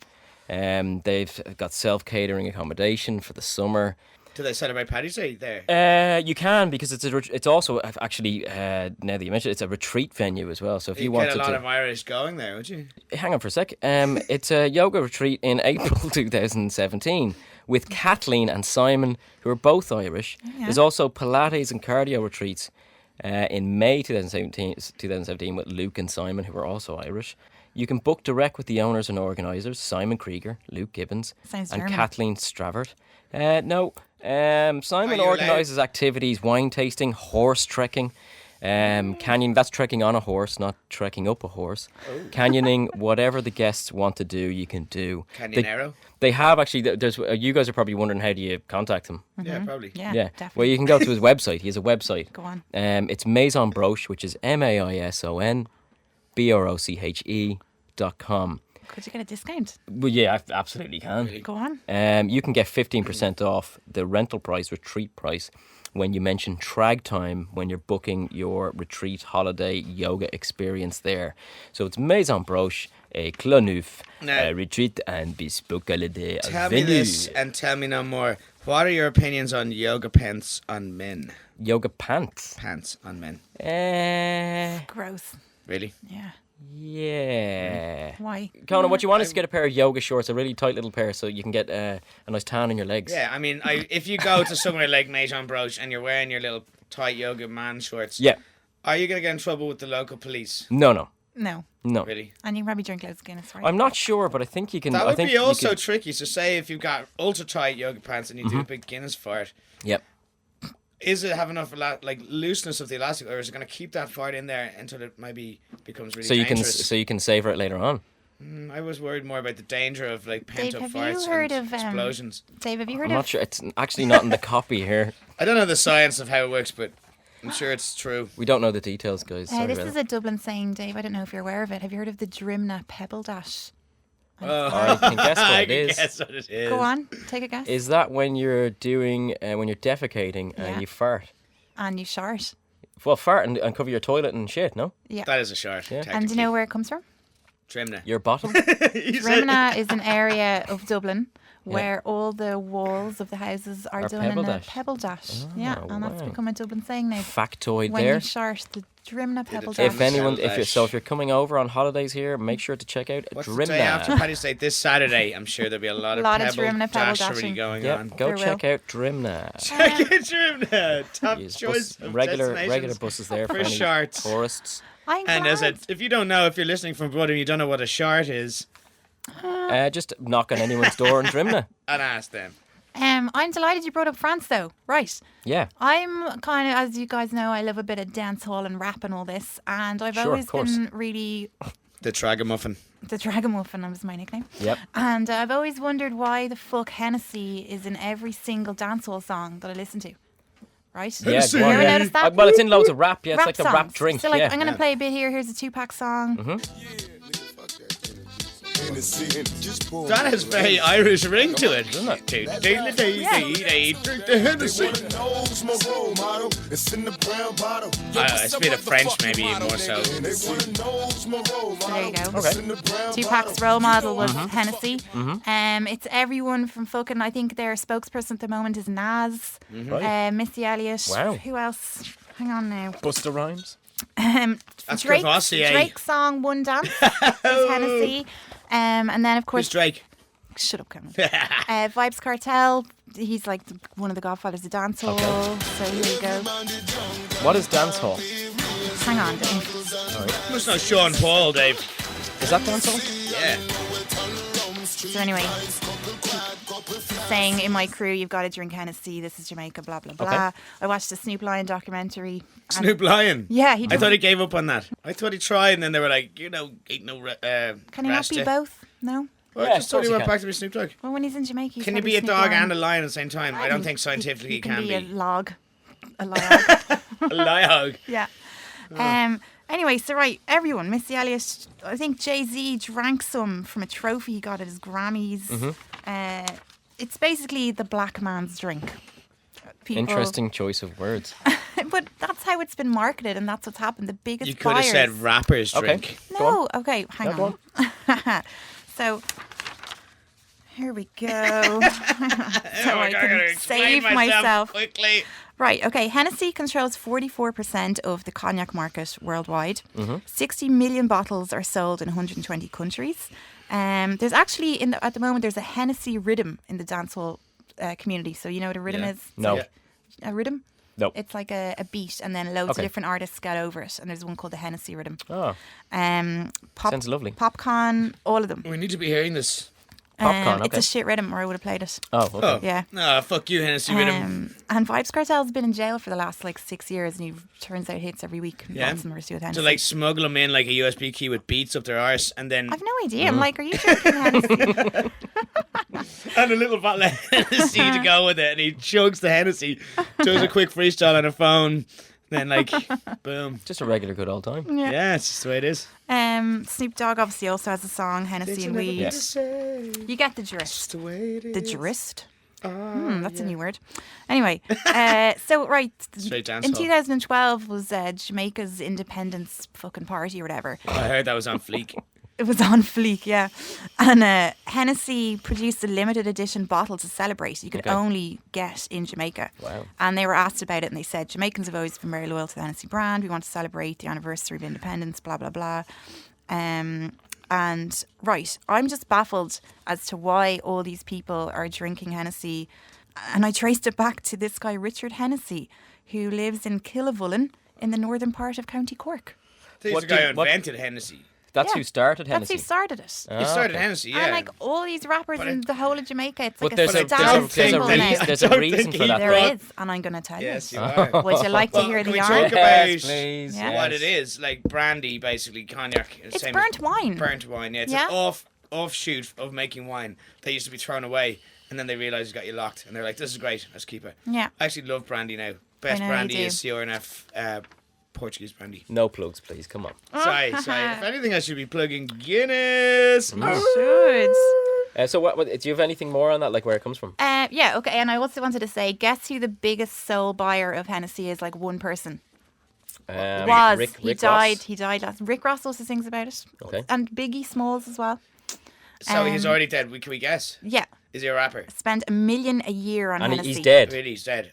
They've got self-catering accommodation for the summer. Do they celebrate Paddy's Day there? You can because it's also actually now that you mention it, it's a retreat venue as well. So if you You'd wanted get a lot to of Irish going there, would you? hang on for a sec, it's a yoga retreat in April 2017 with Kathleen and Simon, who are both Irish. Yeah. There's also Pilates and cardio retreats in May 2017 with Luke and Simon, who are also Irish. You can book direct with the owners and organisers, Simon Krieger, Luke Gibbons, Sounds and German. Kathleen Stravert. No, Simon you allowed- organises activities, wine tasting, horse trekking, canyon. That's trekking on a horse, not trekking up a horse. Canyoning, whatever the guests want to do, you can do. Canyonero? They have actually. There's. You guys are probably wondering how do you contact him? Yeah, probably. Yeah, Yeah. definitely. Well, you can go to his website. He has a website. Go on. It's Maison Broche, which is MAISON Could you get a discount? Well, yeah, I absolutely can. Go on. You can get 15% off the rental price, retreat price, when you mention Tragtime when you're booking your retreat holiday yoga experience there. So it's Maison Broche, a Cloneuf, Now- retreat and bespoke holiday Tell me venue. this and tell me no more. What are your opinions on yoga pants on men? Yoga pants. Pants on men. Gross. Really? Yeah. Yeah. Why? Conan, what you want is to get a pair of yoga shorts, a really tight little pair, so you can get a nice tan on your legs. Yeah, I mean, if you go to somewhere like Maison Broche and you're wearing your little tight yoga man shorts, Yeah. are you going to get in trouble with the local police? No. No. Really? And you probably drink loads of Guinness, right? I'm not sure, but I think you can. That I would think be you also can- tricky. So say if you've got ultra tight yoga pants and you do a big Guinness fart, Yep. Is it have enough like looseness of the elastic, or is it going to keep that fart in there until it maybe becomes really dangerous? So you can savor it later on. I was worried more about the danger of like pent up Dave, have farts you heard and of explosions. Dave, have you heard I'm of? not sure. It's actually not in the copy here. I don't know the science of how it works, but I'm sure it's true. We don't know the details, guys. Sorry This about is that. a Dublin saying, Dave. I don't know if you're aware of it. Have you heard of the Drimna Pebble Dash? I can guess what I it can is. guess what it is. Go on, take a guess. Is that when you're doing when you're defecating and Yeah. you fart? And you shart. Well, fart and cover your toilet and shit. No, Yeah. That is a short. Yeah. And do you know where it comes from? Trimna. your bottom. Drimna is an area of Dublin where all the walls of the houses are done pebble in a dash. pebble dash. Yeah, and that's wow. become a Dublin saying now. Factoid When there. you shart, the Drimna Pebble Dash. If anyone, Pebble if you're coming over on holidays here, make sure to check out What's the day after Drimna. Paddy's Day? This Saturday. I'm sure there'll be a lot of Drimna pebble dashery dashing. going Yep, on. go There check will. out Drimna. Check it, Trimna. Top Use choice bus, of regular destinations. buses there for for any sharts. tourists. I'm And glad. as if you don't know, if you're listening from abroad and you don't know what a shart is, Just knock on anyone's door in Drimna. and ask them. I'm delighted you brought up France, though. Right. Yeah. I'm kind of, as you guys know, I love a bit of dancehall and rap and all this. And I've Sure, of always course. been really... The Tragamuffin. The Dragamuffin was my nickname. Yep. And I've always wondered why the fuck Hennessy is in every single dancehall song that I listen to. Right? Yeah, Hennessy. go on, You ever yeah. notice that? Well, it's in loads of rap. Yeah, it's Rap like the rap songs. drink. So, like, yeah. I'm going to play a bit here. Here's a Tupac song. That has very Irish ring to it, doesn't it? Drink the Hennessy. It's a bit of French, maybe more so. So there you go. Okay. Tupac's role model was Hennessy. It's everyone from fucking, I think their spokesperson at the moment is Nas, Right. Missy Elliott. Wow. Who else? Hang on now. Busta Rhymes. That's Cavassier. Drake's song One Dance is Hennessy. And then, of Who's course, Drake? shut up, Cameron. Vybz Kartel. He's like one of the godfathers of dancehall. So here you go. What is dancehall? Hang on, Dave. Must know Sean Paul, Dave. Is that dancehall? Yeah. So anyway, saying in my crew, you've got to drink Hennessy. This is Jamaica. Blah blah blah. Okay. I watched the Snoop Lion documentary. and- Snoop Lion. Yeah, he. I Did. thought he gave up on that. I thought he tried, and then they were like, ain't no Can he not be both? No. Well, Yeah, I just of thought course he he went can. back to be Snoop Dogg. Well, when he's in Jamaica, he's Can you gotta be a Snoop dog Lion. and a lion at the same time? I don't think scientifically he you can be a be. log. A log. A lion. Yeah. Anyway, so right, everyone, Missy Elliott, I think Jay-Z drank some from a trophy he got at his Grammys. It's basically the black man's drink. People, Interesting choice of words. But that's how it's been marketed, and that's what's happened. The biggest You could have buyers. said rappers Okay. drink. Go on. No, okay, hang Yeah, go on. So, here we go. so I can save myself. quickly. Right, okay. Hennessy controls 44% of the cognac market worldwide. Mm-hmm. 60 million bottles are sold in 120 countries. There's actually, at the moment, there's a Hennessy rhythm in the dancehall community. So you know what a rhythm Yeah. is? It's No. like a rhythm? No. It's like a beat, and then loads Okay. of different artists get over it. And there's one called the Hennessy rhythm. Oh, Pop, sounds lovely. Popcorn, all of them. We need to be hearing this. Popcorn, It's okay. a shit rhythm, or I would have played it. Oh, okay. Oh. Yeah. No, fuck you, Hennessy Rhythm. And Vybz Kartel's been in jail for the last 6 years, and he turns out hits every week. Yeah. Lots of them are to do with Hennessy. To like smuggle them in like a USB key with beats up their arse and then I've no idea. I'm like, are you drinking Hennessy? and a little bottle of Hennessy to go with it, and he chugs the Hennessy, does a quick freestyle on a phone, then like boom. Just a regular good old time. Yeah, it's just the way it is. Snoop Dogg obviously also has a song, Hennessy and Weed. Yes. You get the gist. The way it The is. gist? That's a new word. Anyway, so right, Straight in dancehall. 2012 was Jamaica's independence fucking party or whatever. I heard that was on fleek. It was on fleek, yeah. And Hennessy produced a limited edition bottle to celebrate. You could Okay. only get in Jamaica. Wow. And they were asked about it, and they said, Jamaicans have always been very loyal to the Hennessy brand. We want to celebrate the anniversary of independence, blah, blah, blah. And right, I'm just baffled as to why all these people are drinking Hennessy. And I traced it back to this guy, Richard Hennessy, who lives in Kilavullen in the northern part of County Cork. He's What the guy did- who what- invented Hennessy. That's who started That's Hennessy. who started it. It started okay. Hennessy, yeah. And like all these rappers in the whole of Jamaica, it's like But there's a a status symbol now. there's a reason for that. There though. is, and I'm going to tell Yes, you. you are. Would you like to hear Can the we yarn? talk about Yes, please. Yeah. what yes. it is? Like brandy, basically, cognac. It's same burnt as wine. Burnt wine, yeah. It's Yeah. an offshoot of making wine that used to be thrown away, and then they realised it got you locked, and they're like, this is great, let's keep it. Yeah. I actually love brandy now. Best know you brandy do. is CRNF Portuguese brandy. No plugs, please. Come on. Sorry. If anything, I should be plugging Guinness. Should. So, what? Do you have anything more on that? Like where it comes from? Yeah, okay. And I also wanted to say, guess who the biggest sole buyer of Hennessy is? Like one person. Rick He Ross? died. He died last. Rick Ross also sings about it. Okay. And Biggie Smalls as well. So he's already dead. Can we guess? Yeah. Is he a rapper? Spend $1 million a year on And Hennessy. he's dead. Really, he's dead.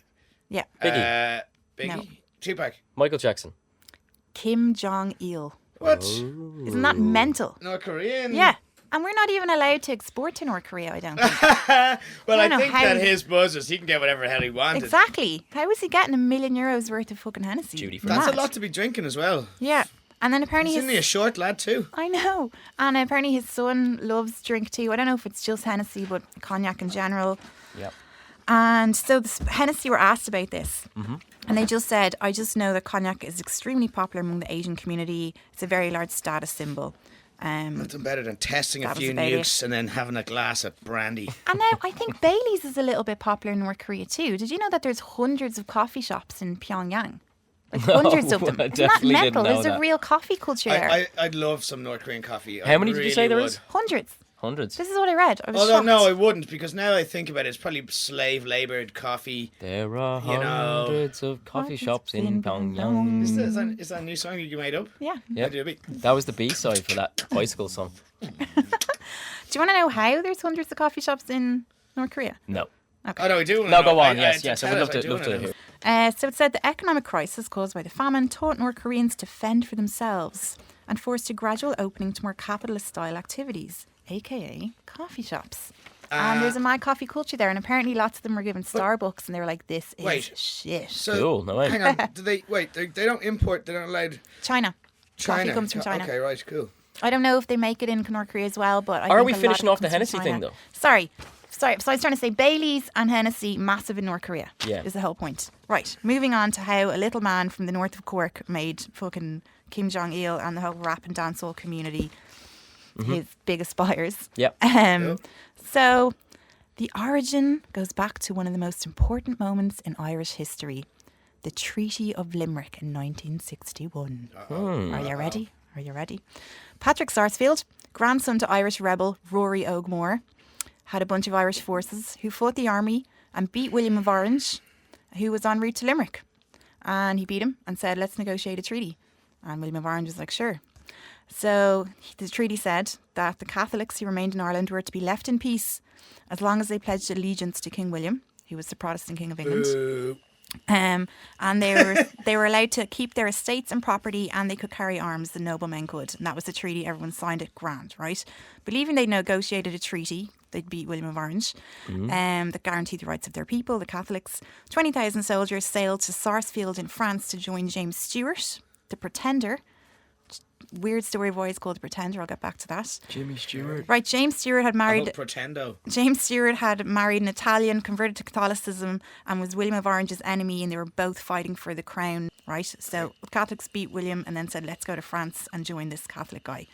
Yeah. Biggie. Biggie? No. Tupac? Michael Jackson. Kim Jong-il. What? Isn't that mental? North Korean? Yeah. And we're not even allowed to export to North Korea, I don't think. Well, I I don't know think how- that his buzz is he can get whatever the hell he wanted. Exactly. How is he getting €1 million worth of fucking Hennessy? Duty free. That's a Mad. lot to be drinking as well. Yeah. And then apparently Isn't he a short lad too? I know. And apparently his son loves drink too. I don't know if it's just Hennessy, but cognac in general. Yep. And so Hennessy were asked about this. Mm-hmm. And they just said, I just know that cognac is extremely popular among the Asian community. It's a very large status symbol. Nothing better than testing a That was few about nukes and then having a glass of brandy. And now I think Bailey's is a little bit popular in North Korea too. Did you know that there's hundreds of coffee shops in Pyongyang? Like hundreds of them. I Isn't that definitely didn't mental? know There's a that. real coffee culture there. I'd love some North Korean coffee. How many did you say there would. is? Hundreds. Hundreds. This is what I read. I was Although shocked. no, I wouldn't, because now I think about it, it's probably slave laboured coffee. There are You know. hundreds of coffee Hundreds shops in in Pyongyang. Is that a new song you made up? Yeah. Yeah. I do a bit. That was the B-side for that bicycle song. Do you want to know how there's hundreds of coffee shops in North Korea? No. Oh no, I do. No, go on. I Yes, yes. I would love to wanna hear. So it said the economic crisis caused by the famine taught North Koreans to fend for themselves and forced a gradual opening to more capitalist-style activities, aka coffee shops. And there's a mad coffee culture there, and apparently lots of them were given Starbucks, and they were like, "This is Wait. shit." So, Cool, no way. hang on. Do they wait? They don't import. They're not allowed. China. China. Coffee comes from China. Okay, right, cool. I don't know if they make it in North Korea as well, but I Are think we a lot finishing of it off the comes from Hennessy thing, China. though? Sorry. So I was trying to say Bailey's and Hennessy, massive in North Korea. Yeah. Is the whole point. Right. Moving on to how a little man from the north of Cork made fucking Kim Jong-il and the whole rap and dancehall community his biggest buyers. Yep. So the origin goes back to one of the most important moments in Irish history, the Treaty of Limerick in 1961. Are you ready? Are you ready? Patrick Sarsfield, grandson to Irish rebel Rory Ogmore, had a bunch of Irish forces who fought the army and beat William of Orange, who was en route to Limerick. And he beat him and said, let's negotiate a treaty. And William of Orange was like, sure. So the treaty said that the Catholics who remained in Ireland were to be left in peace as long as they pledged allegiance to King William, who was the Protestant King of England. And they were allowed to keep their estates and property, and they could carry arms, the noblemen could. And that was the treaty. Everyone signed it, grand, right? Believing they negotiated a treaty, they'd beat William of Orange, that guaranteed the rights of their people, the Catholics. 20,000 soldiers sailed to Sarsfield in France to join James Stewart, the Pretender. Weird story of why he's called the Pretender. I'll get back to that. Jimmy Stewart. Right, James Stewart had married. Pretendo. James Stewart had married an Italian, converted to Catholicism, and was William of Orange's enemy, and they were both fighting for the crown, right? So the Catholics beat William and then said, let's go to France and join this Catholic guy.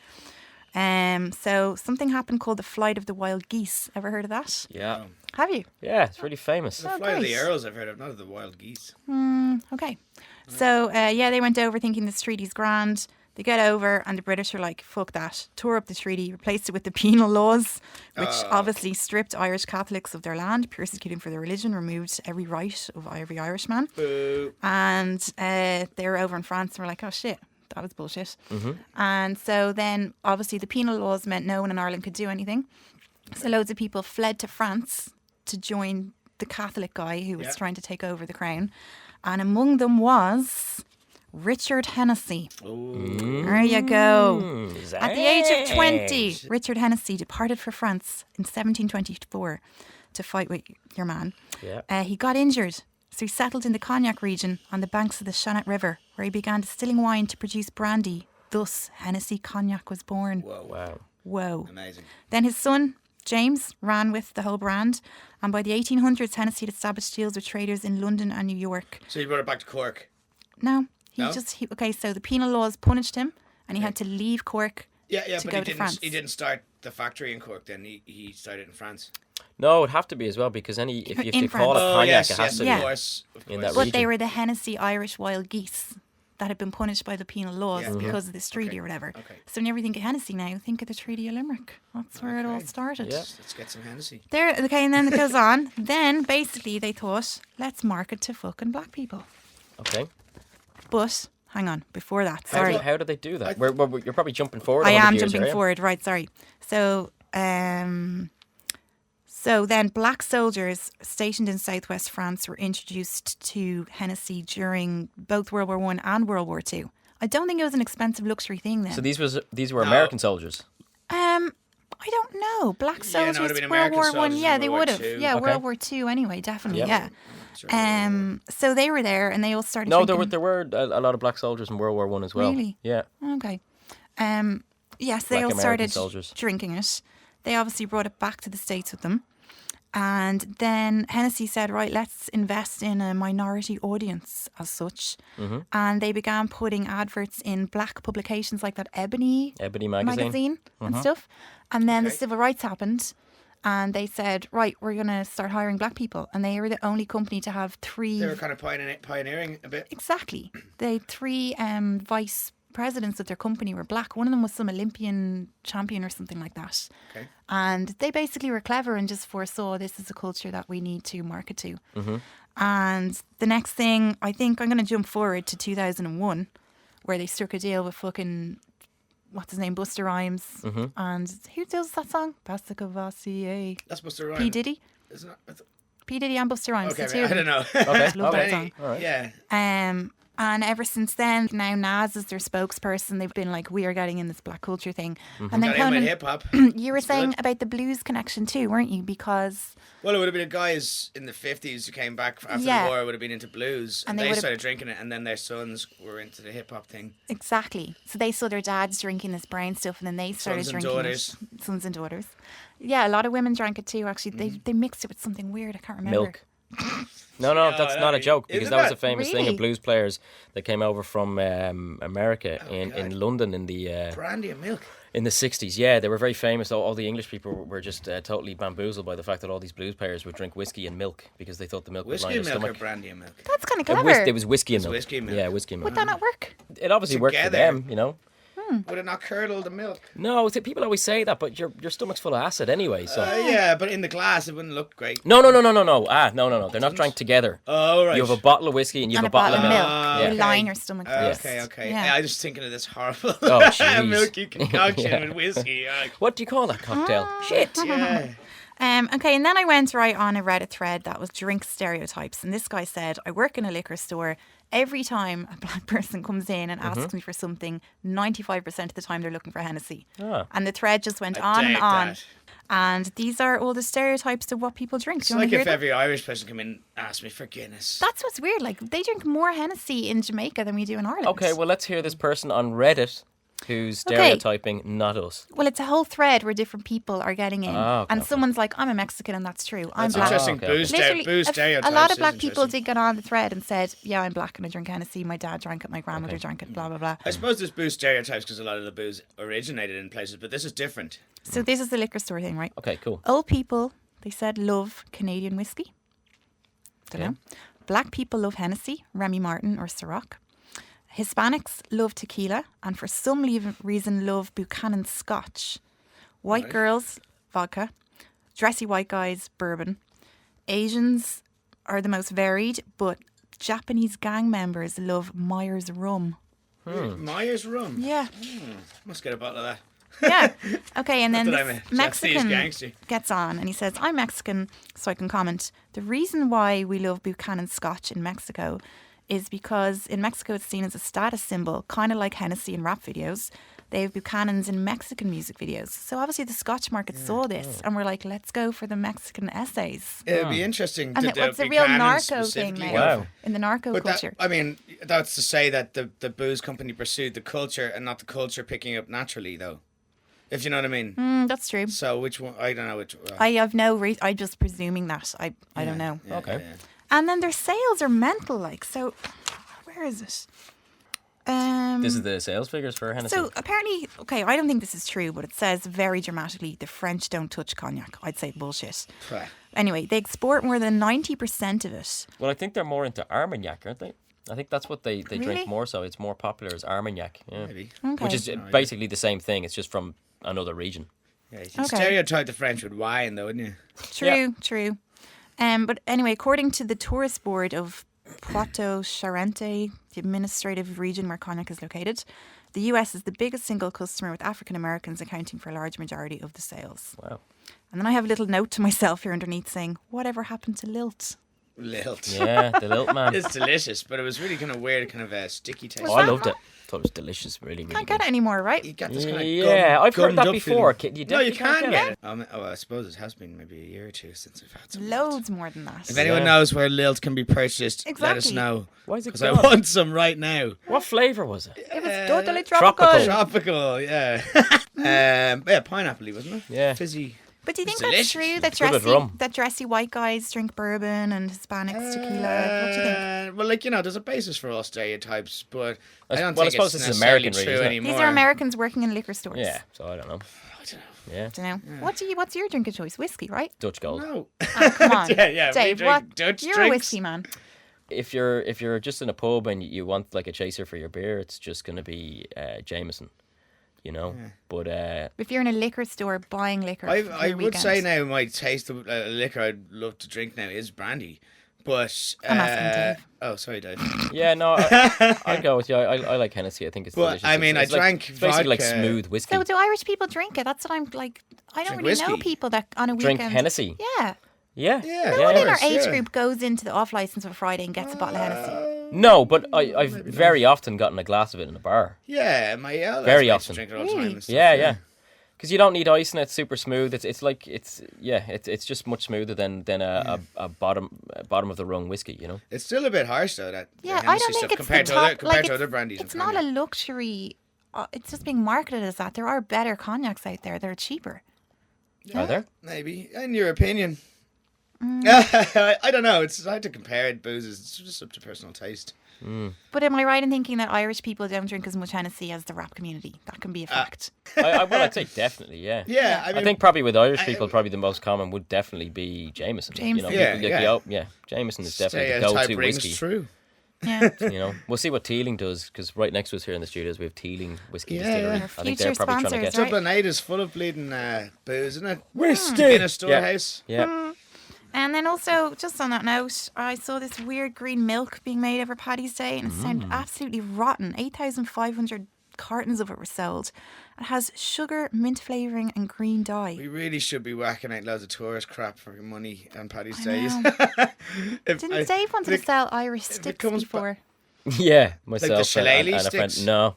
So something happened called the Flight of the Wild Geese. Ever heard of that? Yeah. Have you? Yeah, it's really famous. The flight of the great. arrows I've heard of, not of the wild geese. Okay. So, they went over thinking this treaty's grand. They get over and the British are like, fuck that. Tore up the treaty, replaced it with the penal laws, which obviously stripped Irish Catholics of their land, persecuting for their religion, removed every right of every Irishman. Boo. And they were over in France and were like, oh shit, that was bullshit. And so then obviously the penal laws meant no one in Ireland could do anything. So loads of people fled to France to join the Catholic guy who was trying to take over the crown. And among them was Richard Hennessy. There you go. At the age of 20, Richard Hennessy departed for France in 1724 to fight with your man. Yeah. He got injured, so he settled in the Cognac region on the banks of the Shannon River, where he began distilling wine to produce brandy Thus, Hennessy Cognac was born. Whoa. Wow. Whoa. Amazing. Then his son, James, ran with the whole brand. And by the 1800s, Hennessy had established deals with traders in London and New York. So you brought it back to Cork. No, No? Okay, so the penal laws punished him and he had to leave Cork Yeah, to but go to France. he didn't start the factory in Cork then. He started in France. No, it'd have to be as well because if In you call it France. cognac, it has to of Yeah. course. Of In course. that But they region. were the Hennessy Irish wild geese that had been punished by the penal laws Yeah. because of this treaty Okay. or whatever. Okay. So whenever you think of Hennessy now, think of the Treaty of Limerick. That's where it all Okay. started. Yeah. Let's get some Hennessy. There, okay, and then it goes on. Then basically they thought, let's market to fucking black people. Okay. But hang on, before that, How sorry, did, how did they do that? You're probably jumping forward. I 100 am years, jumping are you? forward. Right, sorry. So then black soldiers stationed in southwest France were introduced to Hennessy during both World War One and World War Two. I don't think it was an expensive luxury thing then. So these were American soldiers. I don't know. Black Yeah, no, it would've soldiers, been World American War One. soldiers Yeah, in they World War would have. Two. Yeah, Okay. World War Two anyway, definitely. Yeah. Yeah. So they were there and they all started. No, drinking. there were a lot of black soldiers in World War One as well. Really? Yeah. Okay. Yes, they Black all American started soldiers. drinking it. They obviously brought it back to the States with them. And then Hennessy said, right, let's invest in a minority audience as such. Mm-hmm. And they began putting adverts in black publications like that Ebony magazine. and stuff. And then the Okay. civil rights happened. And they said, right, we're going to start hiring black people. And they were the only company to have three... They were kind of pioneering a bit. Exactly. They had three vice presidents of their company were black. One of them was some Olympian champion or something like that. Okay. And they basically were clever and just foresaw this is a culture that we need to market to. Mm-hmm. And the next thing, I think I'm going to jump forward to 2001, where they struck a deal with fucking, what's his name, Busta Rhymes. Mm-hmm. And who does that song? Basta Cavassier. That's Buster Rhymes. P. Diddy? Isn't it? P. Diddy and Busta Rhymes. Okay, the two of I them. don't know. Okay. Love that okay. song. All right. Yeah. And ever since then, now Nas is their spokesperson. They've been like, we are getting in this black culture thing. Mm-hmm. And then Got in with Conan, hip hop. you were saying good. about the blues connection too, weren't you? Because Well, it would have been the guys in the 50s who came back after Yeah. the war, would have been into blues. And And they they would've- started drinking it, and then their sons were into the hip hop thing. exactly. So they saw their dads drinking this brown stuff and then they started Sons and drinking daughters. it. Sons and daughters. Yeah, a lot of women drank it too, actually. They mixed it with something weird. I can't remember. Milk. No, that's not a joke because Isn't that was it? a famous thing Really? of blues players that came over from America God. in London in the Brandy and milk. in the 60s. Yeah, they were very famous. All the English people were just totally bamboozled by the fact that all these blues players would drink whiskey and milk because they thought the milk would Whiskey line and their milk or stomach. brandy and milk? That's kind of It clever. was whiskey and It's milk. whiskey and milk. Yeah, whiskey and milk. Would that not work? It obviously worked for Together. them, you know. Would it not curdle the milk? No, people always say that, but your stomach's full of acid anyway. So Yeah, but in the glass it wouldn't look great. no. Ah, no. They're not drank together. Oh, right. You have a bottle of whiskey and you have And a bottle of milk. milk. Yeah. You line your stomach first. Okay. Yeah. I was just thinking of this horrible Oh, jeez. milky concoction Yeah. with whiskey. What do you call that cocktail? Shit. Yeah. Okay, and then I went right on a Reddit thread that was drink stereotypes. And this guy said, I work in a liquor store. Every time a black person comes in and asks me for something, 95% of the time they're looking for Hennessy. Ah. And the thread just went I on and doubt on. that. And these are all the stereotypes of what people drink. It's Do you want like to hear if them? every Irish person come in and asked me for Guinness. That's what's weird. Like, they drink more Hennessy in Jamaica than we do in Ireland. Okay, well, let's hear this person on Reddit who's Okay. stereotyping, not us. Well, it's a whole thread where different people are getting in. Ah, okay, and okay. someo's like, I'm a Mexican and that's true. I'm That's black. interesting. okay, Booze, okay. Literally, booze a stereotypes. lot of is black people interesting. did get on the thread and said, yeah, I'm black and I drink Hennessy. My dad drank it. My grandmother drank it. Blah, blah, blah. I suppose there's booze stereotypes because a lot of the booze originated in places, but this is different. So this is the liquor store thing, right? Okay, cool. Old people, they said, love Canadian whiskey. Don't Okay. know. Black people love Hennessy, Remy Martin or Ciroc. Hispanics love tequila and for some reason love Buchanan Scotch. White Right. girls, vodka. Dressy white guys, bourbon. Asians are the most varied, but Japanese gang members love Myers rum. Myers rum. Yeah. Must get a bottle of that. Yeah. Okay, and then Not that this I'm a Japanese Mexican gangster. gets on and he says, I'm Mexican, so I can comment. The reason why we love Buchanan Scotch in Mexico is because in Mexico it's seen as a status symbol, kind of like Hennessy in rap videos. They have Buchanans in Mexican music videos. So obviously the Scotch market saw this and we're like, let's go for the Mexican essays. It'd be interesting And to it's a real Buchanan narco thing specifically now. go Wow. for- In the narco But culture. that, I mean, that's to say that the booze company pursued the culture and not the culture picking up naturally, though. If you know what I mean. That's true. So which one? I don't know which. I have no I'm just presuming that. I don't know. Okay. Yeah. And then their sales are mental, like. So, where is it? This is the sales figures for Hennessy. So apparently, okay, I don't think this is true, but it says very dramatically, the French don't touch cognac. I'd say bullshit. Right. Anyway, they export more than 90% of it. Well, I think they're more into Armagnac, aren't they? I think that's what they Really? drink more so. It's more popular as Armagnac. Yeah. Maybe. Okay. Which is basically the same thing. It's just from another region. Yeah, you can Okay. stereotype the French with wine, though, wouldn't you? True. But anyway, according to the tourist board of Poitou-Charentes, the administrative region where cognac is located, the US is the biggest single customer, with African Americans accounting for a large majority of the sales. Wow. And then I have a little note to myself here underneath saying, whatever happened to lilt? Lilt. Yeah, the Lilt man. It's delicious, but it was really kind of weird, kind of a sticky taste. Oh, I loved it. Thought it was delicious. Really, really Can't good. get it anymore, right? You got this kind of Yeah, I've heard that gummed up before. feeling. You No, you definitely can get get it. I suppose it has been maybe a year or two since I've had some. Lilt. Loads more than that. If anyone Yeah. knows where Lilt can be purchased, let us Exactly. know. Why is it Because I gone? want some right now. What flavour was it? It was totally tropical. tropical. Tropical, yeah. Yeah, pineapple wasn't it? Yeah. Fizzy. But do you think It's that's delicious. true that It's good with rum. dressy white guys drink bourbon and Hispanics tequila? What do you think? Well, like, there's a basis for all stereotypes, but I don't well, I think suppose it's this is necessarily American, really, true isn't it? anymore. These are Americans working in liquor stores. Yeah, so I don't know. I don't know. Yeah, Do you know? What's your drink of choice? Whiskey, right? Dutch Gold. No. Oh, come on. Yeah, we Dave, drink what? Dutch You're drinks. a whiskey man. If you're just in a pub and you want like a chaser for your beer, it's just going to be Jameson, But If you're in a liquor store buying liquor, for I your would say weekend. now my taste of liquor I'd love to drink now is brandy. But I'm asking Dave. Oh, sorry, Dave. yeah, no, I'd go with you. I like Hennessy. I think it's But, delicious. I mean, it's I like- drank it's basically like vodka. smooth whiskey. So do Irish people drink it? That's what I'm like. I don't Drink really know whiskey? people that on a Drink weekend. Hennessy. Yeah. Yeah, Yeah. No one in our course, age yeah. group goes into the off license on Friday and gets a bottle of Hennessy. No, but I've very often gotten a glass of it in a bar. Yeah, my Very very often. often drink it all the time. Really? And stuff, Yeah. Because you don't need ice and it's super smooth. It's just much smoother than a bottom of the rung whiskey. It's still a bit harsh though. That the Yeah, I Hennessy don't think stuff it's compared the to other top. compared Like to other brandies. it's and not a cognac. luxury. It's just being marketed as that. There are better cognacs out there. They're cheaper. Are there? Maybe, in your opinion. Mm. I don't know. It's hard to compare boozes. It's just up to personal taste. But am I right in thinking that Irish people don't drink as much Hennessy as the rap community? That can be a fact. Well, I'd say definitely, yeah. Yeah, I I mean, think probably with Irish people, probably the most common would definitely be Jameson. Jameson. Yeah. Jameson is definitely the stereotype go-to rings whiskey. true. Yeah. We'll see what Teeling does because right next to us here in the studios we have Teeling whiskey Yeah, distillery. yeah. I think Future they're probably trying to sponsors, get right? Dublin 8 is full of bleeding booze, isn't it? whiskey In a storehouse. Yeah. And then also, just on that note, I saw this weird green milk being made over Paddy's Day, and it sounded absolutely rotten. 8,500 cartons of it were sold. It has sugar, mint flavouring, and green dye. We really should be whacking out loads of tourist crap for money on Paddy's I Days. know. Didn't Dave want to sell Irish sticks comes before? Yeah, myself shillelagh and a friend. sticks? No.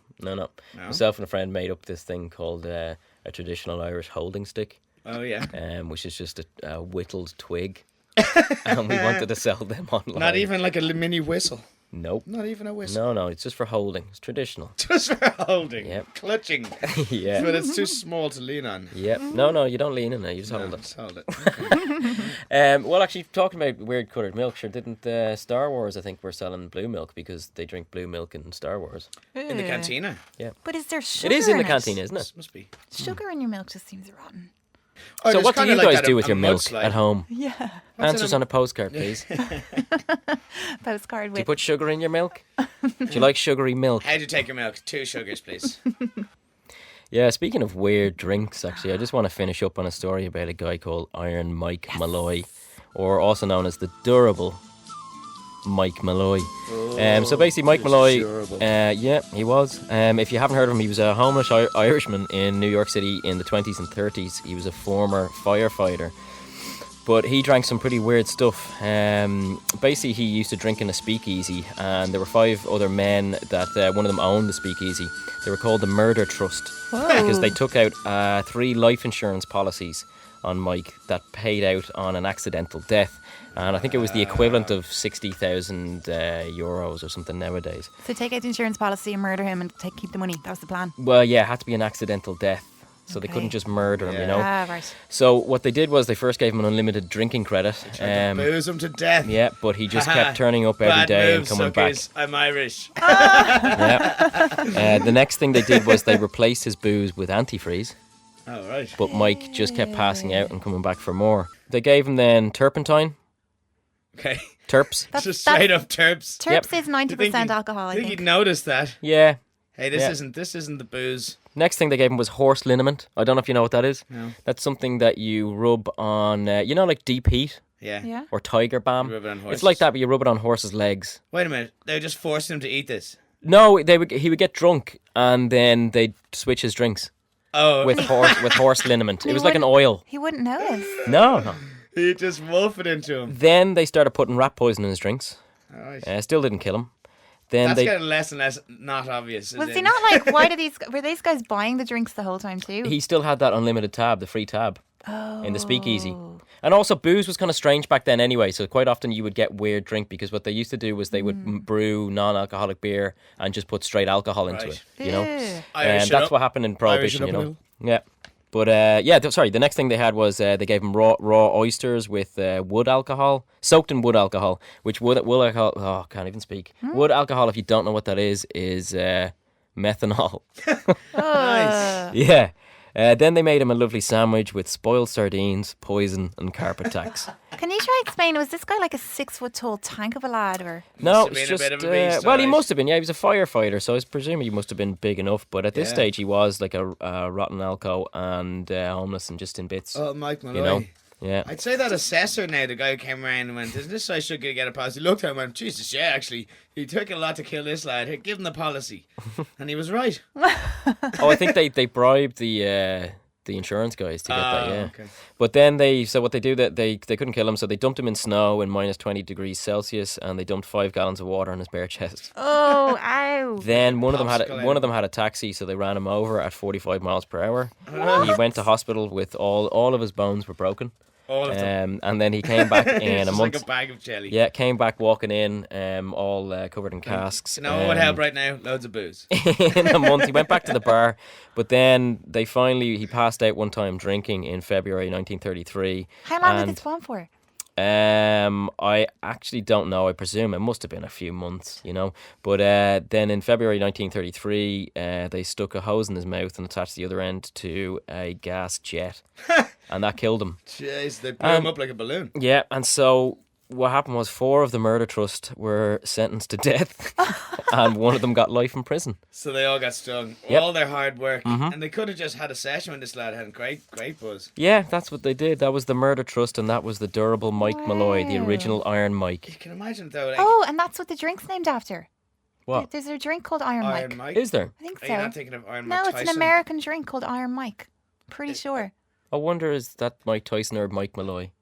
Myself and a friend made up this thing called a traditional Irish holding stick, Oh yeah. which is just a whittled twig, and we wanted to sell them online. Not even like a mini whistle. Nope. Not even a whistle. No, it's just for holding. It's traditional. Just for holding. Yep. Clutching. Yeah. But it's too small to lean on. Yep. No, you don't lean in it. You just hold No, it. just hold it. Well, actually, talking about weird coloured milk, sure, didn't Star Wars, I think, were selling blue milk because they drink blue milk in Star Wars. In the cantina. But is there sugar It is in the it? canteen, isn't it? Must be. Sugar in your milk just seems rotten. Oh, So there's what do kinda you like guys that, do with a your milk mudslide. at home? Yeah. Answers on a postcard, please. Do Postcard you with. put sugar in your milk? Do you like sugary milk? How do you take your milk? 2 sugars, please. Yeah, speaking of weird drinks, actually, I just want to finish up on a story about a guy called Iron Mike Malloy, or also known as the Durable Mike Malloy. So basically, Mike Malloy, durable. yeah, he was. If you haven't heard of him, he was a homeless Irishman in New York City in the 20s and 30s. He was a former firefighter. But he drank some pretty weird stuff. Basically, he used to drink in a speakeasy, and there were 5 other men that one of them owned the speakeasy. They were called the Murder Trust because they took out 3 life insurance policies on Mike that paid out on an accidental death. And I think it was the equivalent of 60,000 euros or something nowadays. So take out the insurance policy and murder him and keep the money. That was the plan. Well, yeah, it had to be an accidental death. So they Okay. couldn't just murder him, you know. Ah, right. So what they did was they first gave him an unlimited drinking credit. Booze him to death. Yeah, but he just kept turning up every Bad day moves, and coming back. suckers. I'm Irish. Yeah. The next thing they did was they replaced his booze with antifreeze. Oh, right. But Mike just kept passing out and coming back for more. They gave him then turpentine, Okay. terps. Just straight up terps. Terps Yep. is 90% alcohol, I I think think. you'd notice that. Yeah. Hey, this Yeah. isn't the booze. Next thing they gave him was horse liniment. I don't know if you know what that is. No. That's something that you rub on, like deep heat Yeah. Yeah. or tiger balm. You rub it on It's horses. like that, but you rub it on horses' legs. Wait a minute. They're just forcing him to eat this. No, he would get drunk and then they'd switch his drinks Oh, with horse liniment. It was like an oil. He wouldn't notice. No. you just wolf it into him. Then they started putting rat poison in his drinks. All right. Still didn't kill him. Then That's they getting less and less not obvious. Was as he in- not like, were these guys buying the drinks the whole time too? he still had that unlimited tab, the free tab, in the speakeasy. And also, booze was kind of strange back then anyway, so quite often you would get weird drink because what they used to do was they would brew non-alcoholic beer and just put straight alcohol into Right. it, you know? Ew. Irish And it that's up. what happened in Prohibition, Irish it you up a know? Yeah. But, the next thing they had was they gave him raw oysters with wood alcohol, soaked in wood alcohol, which wood alcohol, I can't even speak. Wood alcohol, if you don't know what that is methanol. Nice. Yeah. Then they made him a lovely sandwich with spoiled sardines, poison, and carpet tacks. Can you try explain? Was this guy like a 6 foot tall tank of a lad, or? No, have it's been a just bit of a beast, well, he alright. must have been. Yeah, he was a firefighter, so I presume he must have been big enough. But at this Yeah. stage, he was like a rotten alco and homeless and just in bits. Oh, Mike Malloy. you know, yeah. I'd say that assessor now, the guy who came around and went, isn't this I should get a policy? He looked at him and went, Jesus, yeah, actually, he took a lot to kill this lad. Here, give him the policy. And he was right. Oh, I think they bribed the insurance guys to get that. Yeah. Okay. But then what they do that they couldn't kill him, so they dumped him in snow in minus 20 degrees Celsius, and they dumped 5 gallons of water on his bare chest. Oh, ow! Then one of them Popsicle had a taxi, so they ran him over at 45 miles per hour. He went to hospital with all of his bones were broken. All of them. And then he came back in It's a just month. like a bag of jelly. Yeah, came back walking in, all covered in casks. You know what would help right now? Loads of booze. In a month, he went back to the bar, but then he passed out one time drinking in February 1933. How long and, did this go on for? I actually don't know. I presume it must have been a few months, you know. But then in February 1933, they stuck a hose in his mouth and attached the other end to a gas jet, and that killed him. Jeez, they blew him up like a balloon. Yeah, and so what happened was 4 of the murder trust were sentenced to death, and one of them got life in prison. So they all got stung. Yep. All their hard work. Mm-hmm. And they could have just had a session with this lad had great buzz. Yeah, that's what they did. That was the murder trust, and that was the durable Mike Malloy, the original Iron Mike. You can imagine though, like Oh, and that's what the drink's named after. What? There's a drink called Iron Iron Mike. Mike. Is there? I think Are you so. not thinking of Iron No, Mike it's Tyson? an American drink called Iron Mike. Pretty sure. I wonder, is that Mike Tyson or Mike Malloy?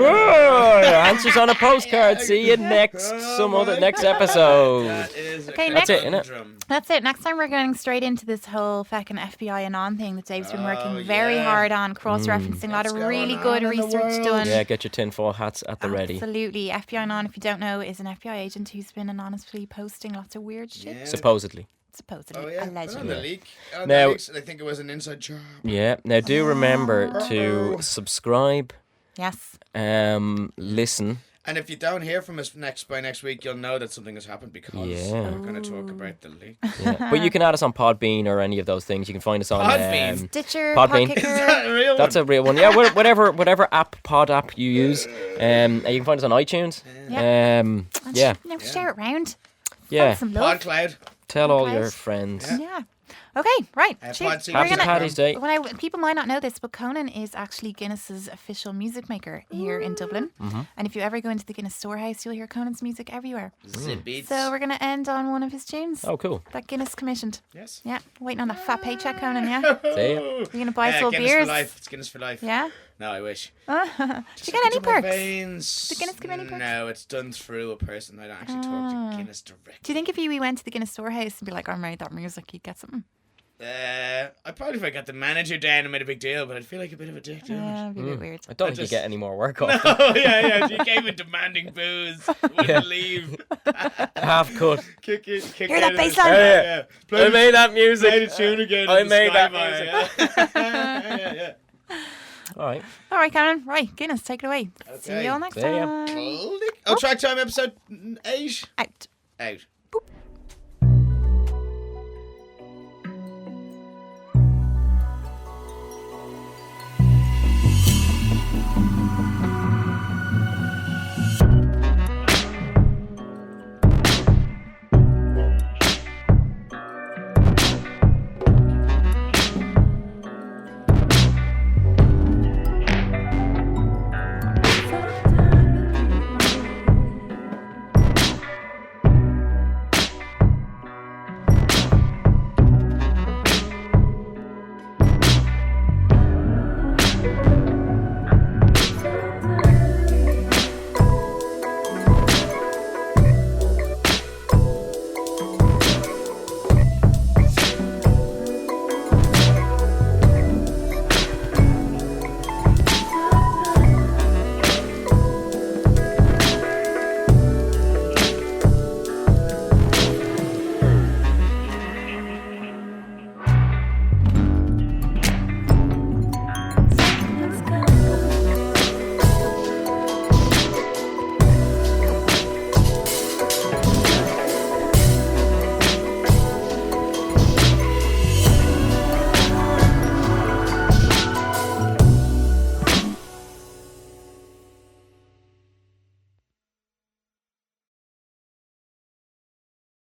Answers on a postcard. See you next episode. That is a Okay, That's it, innit? conundrum. That's it. Next time we're going straight into this whole fucking FBI Anon thing that Dave's been working Oh, very yeah. hard on, cross-referencing, a lot of What's really going good on in the research world? done. Yeah, get your tinfoil hats at the ready. Absolutely. FBI Anon, if you don't know, is an FBI agent who's been anonymously posting lots of weird shit. Yeah. supposedly. Supposedly. Oh yeah, Allegedly. on the leak. On Now- the leaks, I think it was an inside job. Yeah. Now, do remember to subscribe, Yes. listen. And if you don't hear from us by next week, you'll know that something has happened because Yeah. we're going to talk about the leak. Yeah. But you can add us on Podbean or any of those things. You can find us on Podbean? Stitcher, Podbean. Is Podkicker. that a real That's one? a real one. Yeah, whatever pod app you use. You can find us on iTunes. Yeah. Yeah. Now share it round. Yeah. Some love. PodCloud. Tell all Okay. your friends. Yeah. Okay, right. Cheers. Pod We're Happy gonna- Paddy's Day. People might not know this, but Conan is actually Guinness's official music maker here in Dublin. Mm-hmm. And if you ever go into the Guinness storehouse, you'll hear Conan's music everywhere. Zip beats. So we're going to end on one of his tunes Oh, cool. that Guinness commissioned. Yes. Yeah, waiting on that fat paycheck, Conan, yeah? See ya. You're going to buy us all Guinness beers? for life. It's Guinness for life. Yeah? No, I wish. Did you get any perks? Veins. Did Guinness give any perks? No, it's done through a person. I don't actually talk to Guinness directly. Do you think if we went to the Guinness storehouse and be like, I made that music, you'd get something? I probably if I got the manager down and made a big deal, but I'd feel like a bit of a dick doing Yeah, it'd be a bit weird. I don't think just- you get any more work off. it. Oh yeah. She came in demanding booze, wouldn't leave. Half cut. Kick Hear that out of bass the- line? Yeah. I made that music. Play the tune again. I in the made that Skybar, yeah. All right. All right, Cameron. Right, Guinness, take it away. See Okay. you all next See ya. time. Oh, Tragtime episode 8. Out. Out.